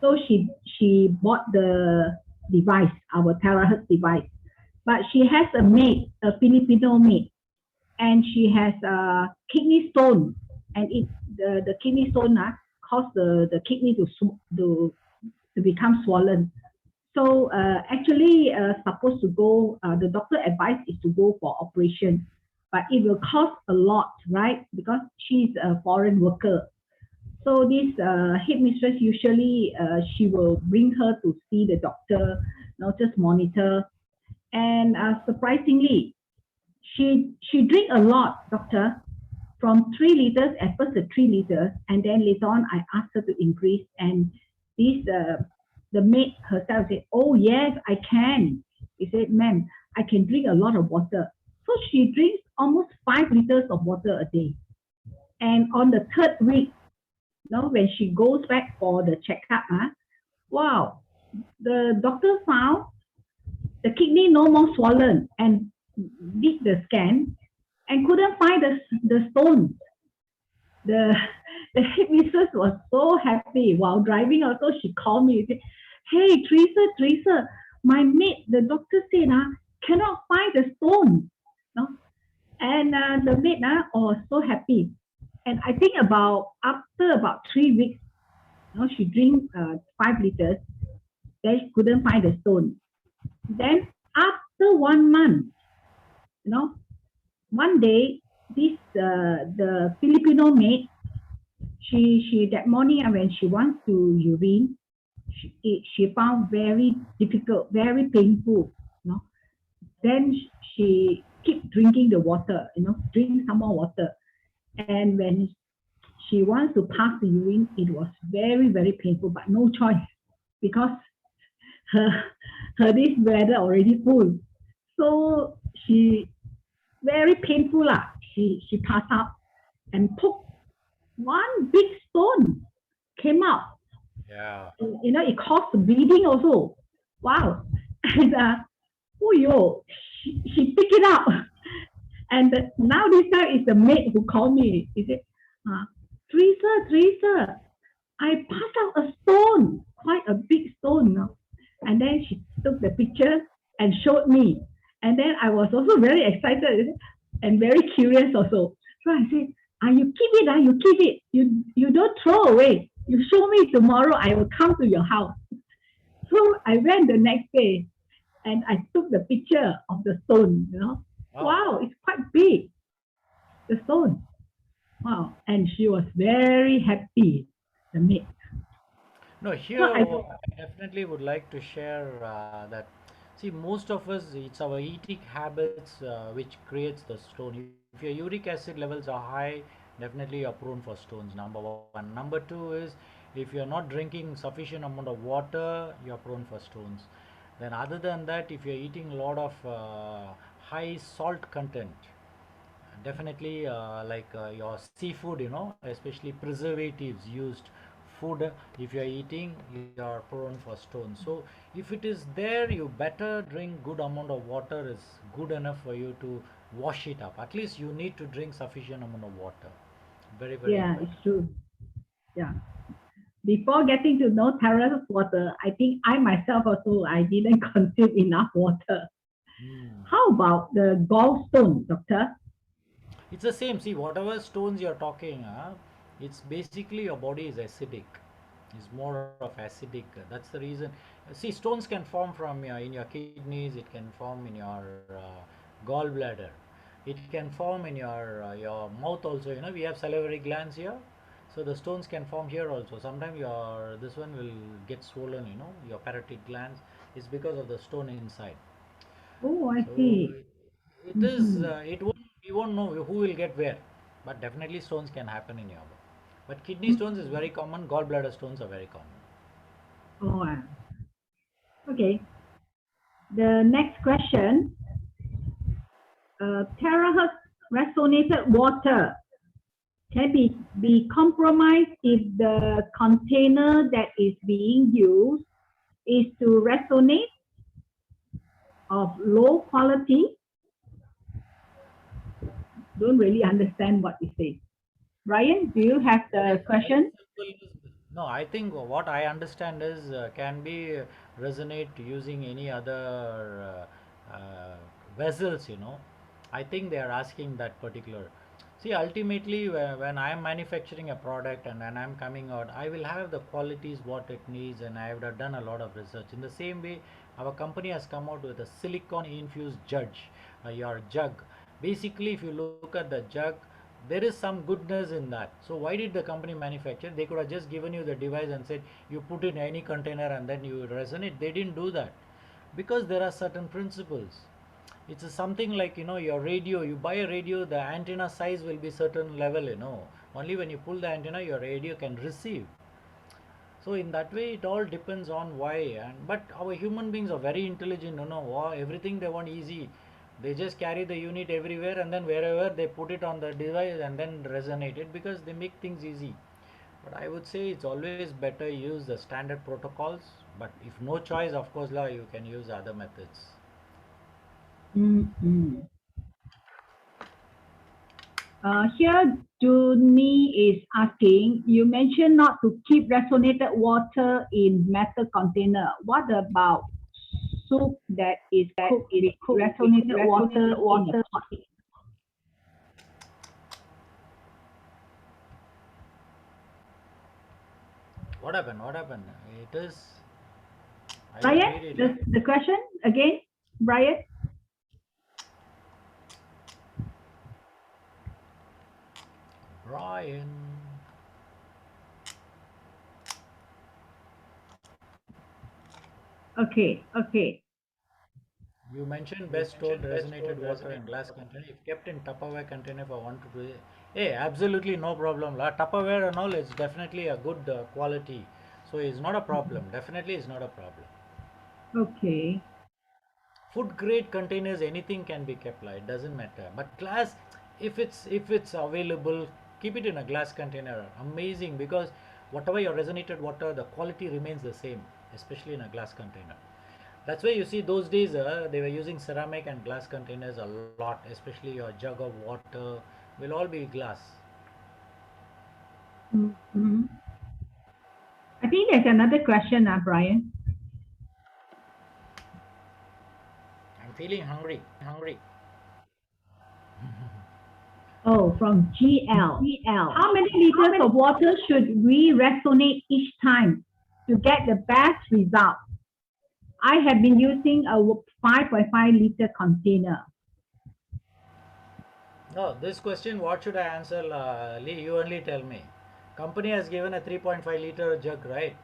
So she bought the device, our terahertz device. But she has a maid, a Filipino maid, and she has a kidney stone, and the kidney stone cause the kidney to become swollen. So actually, supposed to go. The doctor advice is to go for operation, but it will cost a lot, right? Because she's a foreign worker. So this headmistress usually she will bring her to see the doctor, just monitor. And surprisingly, she drink a lot, doctor, from 3 liters at first, 3 liters, and then later on I asked her to increase, and this the maid herself said, "Oh yes, I can." He said, "Ma'am, I can drink a lot of water." So she drinks almost 5 liters of water a day. And on the third week, when she goes back for the checkup, wow, the doctor found the kidney no more swollen and did the scan and couldn't find the stone. The the headmistress was so happy while driving. Also, she called me and said, "Hey, Teresa, my mate, the doctor said, cannot find the stone." No? And the mate was so happy. And I think after about 3 weeks, she drank 5 liters. They couldn't find the stone. Then after 1 month, you know, one day, this the Filipino maid, she that morning when she wants to urine, she found very difficult, very painful. Then she keep drinking the water, drink some more water. And when she wants to pass the urine, it was very, very painful, but no choice because her this bladder already full. So she very painful lah. She passed out and took one big stone came out. Yeah. It caused bleeding also. Wow. And oh yo, she picked it up. And now this time is the maid who called me. He said, Teresa, I passed out a stone, quite a big stone. And then she took the picture and showed me. And then I was also very excited and very curious also. So I said, you keep it, you keep it. You don't throw away. You show me tomorrow, I will come to your house. So I went the next day and I took the picture of the stone, Wow, it's quite big, the stone. Wow. And she was very happy, the maid. No, here So I definitely would like to share that. See, most of us, it's our eating habits which creates the stone. If your uric acid levels are high, definitely you're prone for stones. Number one. Number two is if you're not drinking sufficient amount of water, you're prone for stones. Then, other than that, if you're eating a lot of high salt content, definitely like your seafood, especially preservatives used food, if you are eating, you are prone for stones. So if it is there, you better drink good amount of water is good enough for you to wash it up. At least you need to drink sufficient amount of water. Very, very Yeah, important. it's true. Yeah. Before getting to know Tara's water, I think I myself also I didn't consume enough water. Hmm. How about the gallstone, doctor? It's the same. See, whatever stones you're talking, it's basically your body is acidic. It's more of acidic. That's the reason. See, stones can form from in your kidneys. It can form in your gallbladder. It can form in your mouth also. You know, we have salivary glands here, so the stones can form here also. Sometimes your this one will get swollen. You know, your parotid glands. It's because of the stone inside. Oh, I So see. it is. Mm-hmm. It won't. We won't know who will get where, but definitely stones can happen in your body. But kidney stones is very common. Gallbladder stones are very common. Oh, okay. The next question. Terahertz resonated water can be compromised if the container that is being used is to resonate of low quality. Don't really understand what you say. Brian, do you have the Very question? simple. No, I think what I understand is can be resonate using any other vessels. You know, I think they are asking that particular. See, ultimately, when I am manufacturing a product and when I am coming out, I will have the qualities what it needs, and I have done a lot of research. In the same way, our company has come out with a silicon infused your jug. Basically, if you look at the jug, there is some goodness in that. So why did the company manufacture? They could have just given you the device and said you put in any container and then you resonate. They didn't do that because there are certain principles. It's something like, you know, your radio. You buy a radio, the antenna size will be certain level. You know, only when you pull the antenna, your radio can receive. So in that way, it all depends on why. And but our human beings are very intelligent. You know, wow, everything they want easy. They just carry the unit everywhere, and then wherever they put it on the device and then resonate it because they make things easy. But I would say it's always better use the standard protocols. But if no choice, of course, you can use other methods. Mm-hmm. Here, Juni is asking, you mentioned not to keep resonated water in metal container. What about soup that is cooked with resonated water in a pot? What happened? What happened? It is. I didn't Brian, read it. the question again, Brian? Brian. Okay. You mentioned best stored resonated water in glass container. If kept in Tupperware container for 1 to 2 days, hey, absolutely no problem. Tupperware and all is definitely a good quality. So it's not a problem. Definitely is not a problem. Okay. Food grade containers, anything can be kept. It doesn't matter. But glass, if it's available, keep it in a glass container. Amazing, because whatever your resonated water, the quality remains the same, especially in a glass container. That's why you see those days they were using ceramic and glass containers a lot, especially your jug of water will all be glass. Mm-hmm. I think there's another question, Brian. I'm feeling hungry. Oh, from GL. How many liters of water should we resonate each time to get the best result? I have been using a 5.5 liter container. No, this question, what should I answer, Lee? You only tell me. Company has given a 3.5 liter jug, right?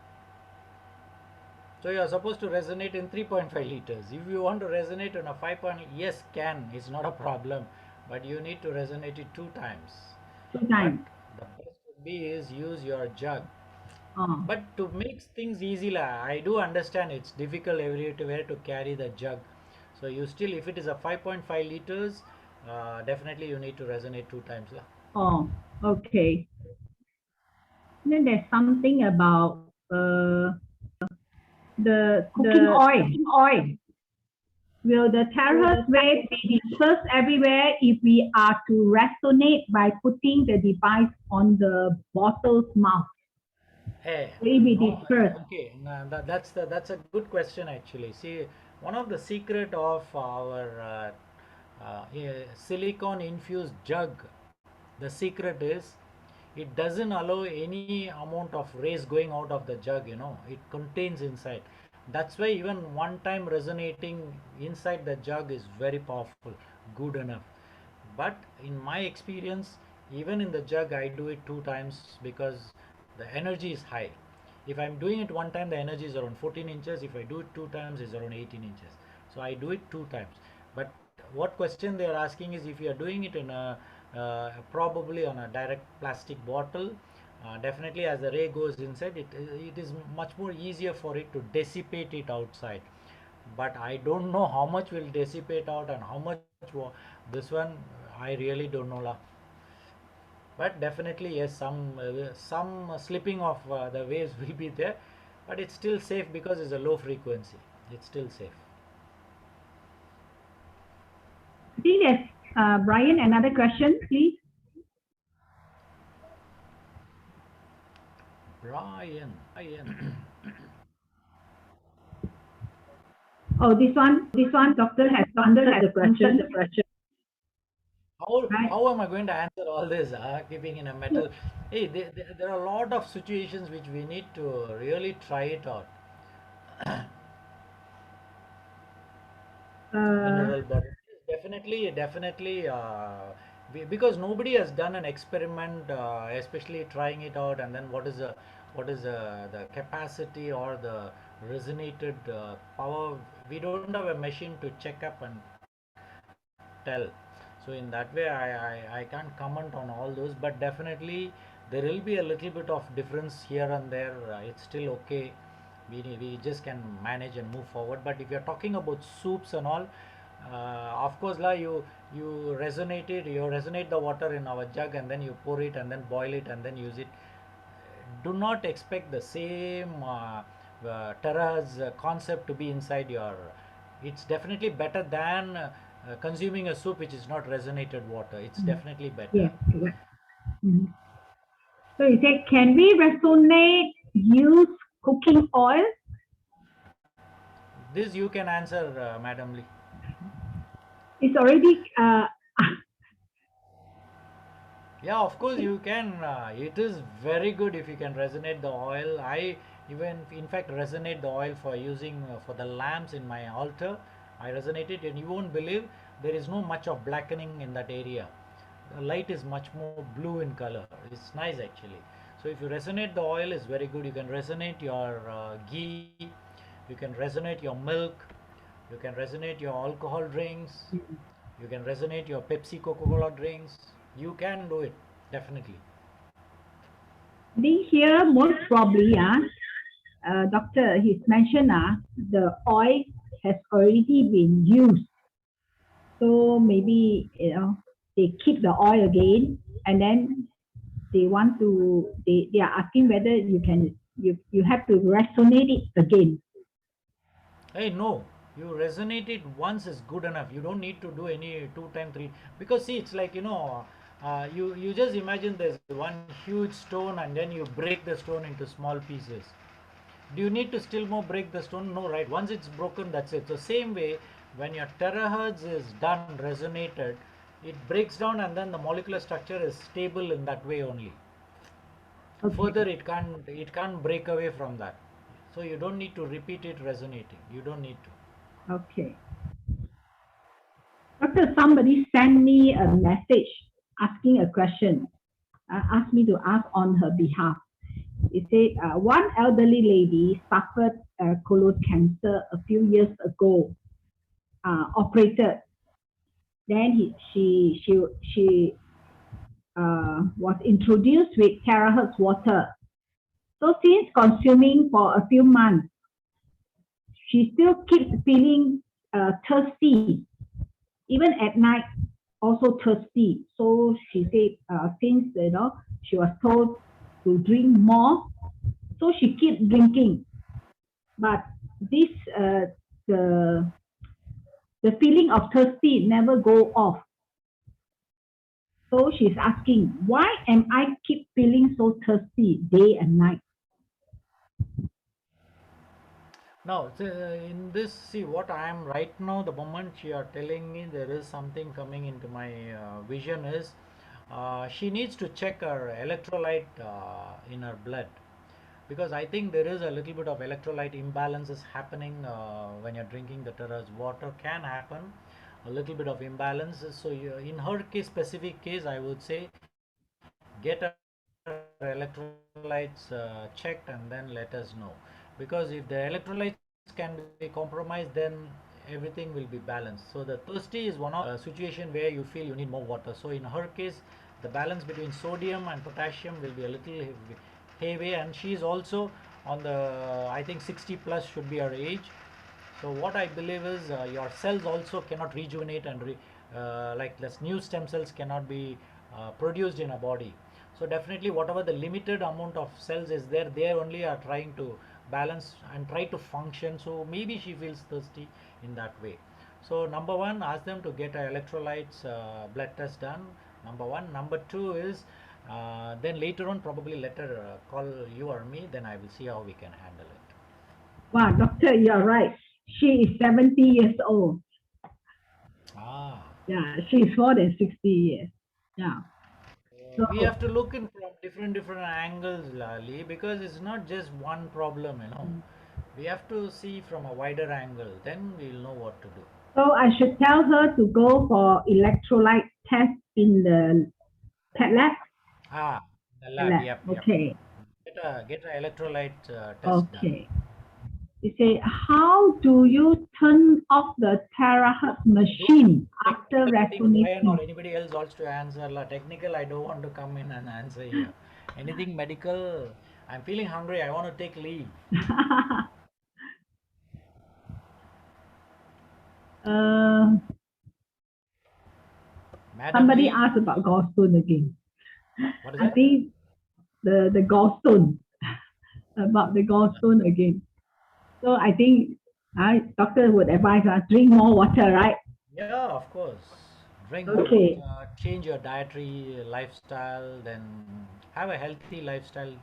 So you are supposed to resonate in 3.5 liters. If you want to resonate on a 5. Yes, can. It's not a problem. But you need to resonate it 2 times. Two But times. the best would be is use your jug. Oh, But to make things easy, I do understand it's difficult everywhere to carry the jug. So you still, if it is a 5.5 liters, definitely you need to resonate 2 times. oh, okay. Then there's something about the cooking oil. Will the terahertz wave be dispersed everywhere if we are to resonate by putting the device on the bottle's mouth? Hey, Will it be no, dispersed? okay, that's a good question actually. See, one of the secret of our silicon infused jug, the secret is it doesn't allow any amount of rays going out of the jug. It contains inside. That's why even one time resonating inside the jug is very powerful, good enough. But in my experience, even in the jug I do it two times because the energy is high. If I'm doing it one time, the energy is around 14 inches. If I do it two times, it's around 18 inches. So I do it two times. But what question they are asking is if you are doing it in a probably on a direct plastic bottle, definitely as the ray goes inside, it is much more easier for it to dissipate it outside. But I don't know how much will dissipate out and how much this one I really don't know lah. But definitely yes, some slipping of the waves will be there, but it's still safe because it's a low frequency. It's still safe. I think there's Brian, another question, please. Brian. Oh, this one, doctor has answered the question. How am I going to answer all this? Keeping in a metal. Hey, there are a lot of situations which we need to really try it out. Mineral bottle. Definitely. Because nobody has done an experiment, especially trying it out, and then what is the capacity or the resonated power. We don't have a machine to check up and tell. So in that way, I can't comment on all those, but definitely there will be a little bit of difference here and there. It's still okay. We just can manage and move forward. But if you're talking about soups and all, of course la you resonate the water in our jug and then you pour it and then boil it and then use it. Do not expect the same terra's concept to be inside your. It's definitely better than consuming a soup which is not resonated water. It's definitely better. Yes, correct. So you said, can we resonate use cooking oil? This you can answer, Madam Lee. It's already Yeah, of course you can. It is very good if you can resonate the oil. I even, in fact, resonate the oil for using for the lamps in my altar. I resonate it, and you won't believe there is no much of blackening in that area. The light is much more blue in color. It's nice actually. So if you resonate the oil, is very good. You can resonate your ghee. You can resonate your milk. You can resonate your alcohol drinks. You can resonate your Pepsi, Coca-Cola drinks. You can do it, definitely. I think here most probably, doctor, he's mentioned the oil has already been used. So maybe they keep the oil again, and then they want to they are asking whether you have to resonate it again. Hey, no, you resonate it once is good enough. You don't need to do any two time three, because see, it's like you just imagine there's one huge stone and then you break the stone into small pieces. Do you need to still more break the stone? No, right? Once it's broken, that's it. So same way, when your terahertz is done, resonated, it breaks down and then the molecular structure is stable in that way only. Okay. Further, it can't break away from that. So you don't need to repeat it resonating. You don't need to. Okay. Doctor, somebody sent me a message asking a question. Asked me to ask on her behalf. It said one elderly lady suffered colon cancer a few years ago. Operated. Then she was introduced with terahertz water. So since consuming for a few months, she still keeps feeling thirsty, even at night, also thirsty. So she said, since she was told to drink more. So she keep drinking. But this the feeling of thirsty never go off. So she's asking, why am I keep feeling so thirsty day and night? Now, in this, see what I am right now, the moment you are telling me there is something coming into my vision is she needs to check her electrolyte in her blood, because I think there is a little bit of electrolyte imbalances happening when you're drinking the terrace water. Can happen a little bit of imbalances. So in her case, specific case, I would say get her electrolytes checked and then let us know, because if the electrolytes can be compromised, then everything will be balanced. So the thirsty is one of a situation where you feel you need more water. So in her case, the balance between sodium and potassium will be a little heavy, and she is also on the, I think 60 plus should be her age. So what I believe is your cells also cannot rejuvenate and like this new stem cells cannot be produced in a body. So definitely whatever the limited amount of cells is there, they only are trying to balance and try to function. So maybe she feels thirsty in that way. So number one, ask them to get a electrolytes blood test done. Number one. Number two is then later on probably let her call you or me, then I will see how we can handle it. Wow, doctor, you're right. She is 70 years old. Ah. Yeah, she's more than 60 years. Yeah. So, We have to look in from different angles, Lali, because it's not just one problem, you know. We have to see from a wider angle, then we'll know what to do. so I should tell her to go for electrolyte test in the lab? Ah, the lab, yep. Okay. Get a electrolyte test done. Okay. You say, how do you turn off the terahertz machine after Ryan or resonating? anybody else wants to answer. Technical, I don't want to come in and answer here. Anything medical, I'm feeling hungry, I want to take leave. Madam Somebody Lee, asked about gallstone again. what is I that? think the gallstone, about the gallstone again. So I think doctor would advise us drink more water, right? Yeah, of course. Drink Okay. water, change your dietary lifestyle, then have a healthy lifestyle.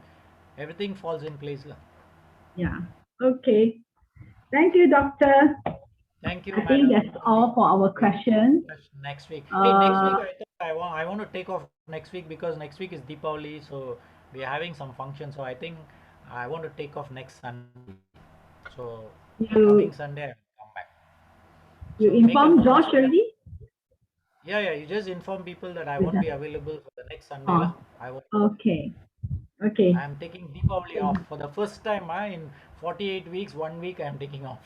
Everything falls in place. Yeah. Okay. Thank you, doctor. Thank you, I think madam. that's all for our questions. Next week. Hey, next week Uh, I thought I want to take off next week because next week is Deepavali, so we are having some function. So I think I want to take off next Sunday. So coming you Sunday I will come back. you So make a informed note Josh so that, already? yeah. You just inform people that I With won't that. be available for the next Sunday, Oh, lah. okay. Okay. I am taking Deepavali off for the first time. In 48 weeks, 1 week I am taking off.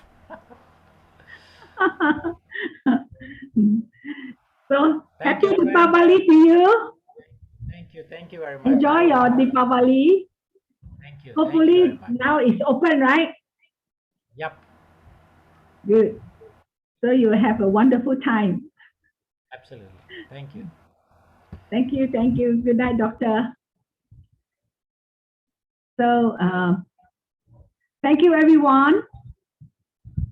So Thank happy you very Deepavali much. to you. Thank you very much. Enjoy your Deepavali. Thank you very Hopefully much. now it's open, right? Yep, Good. So you will have a wonderful time. absolutely. Thank you. Thank you. Thank you. Good night, doctor. So thank you, everyone.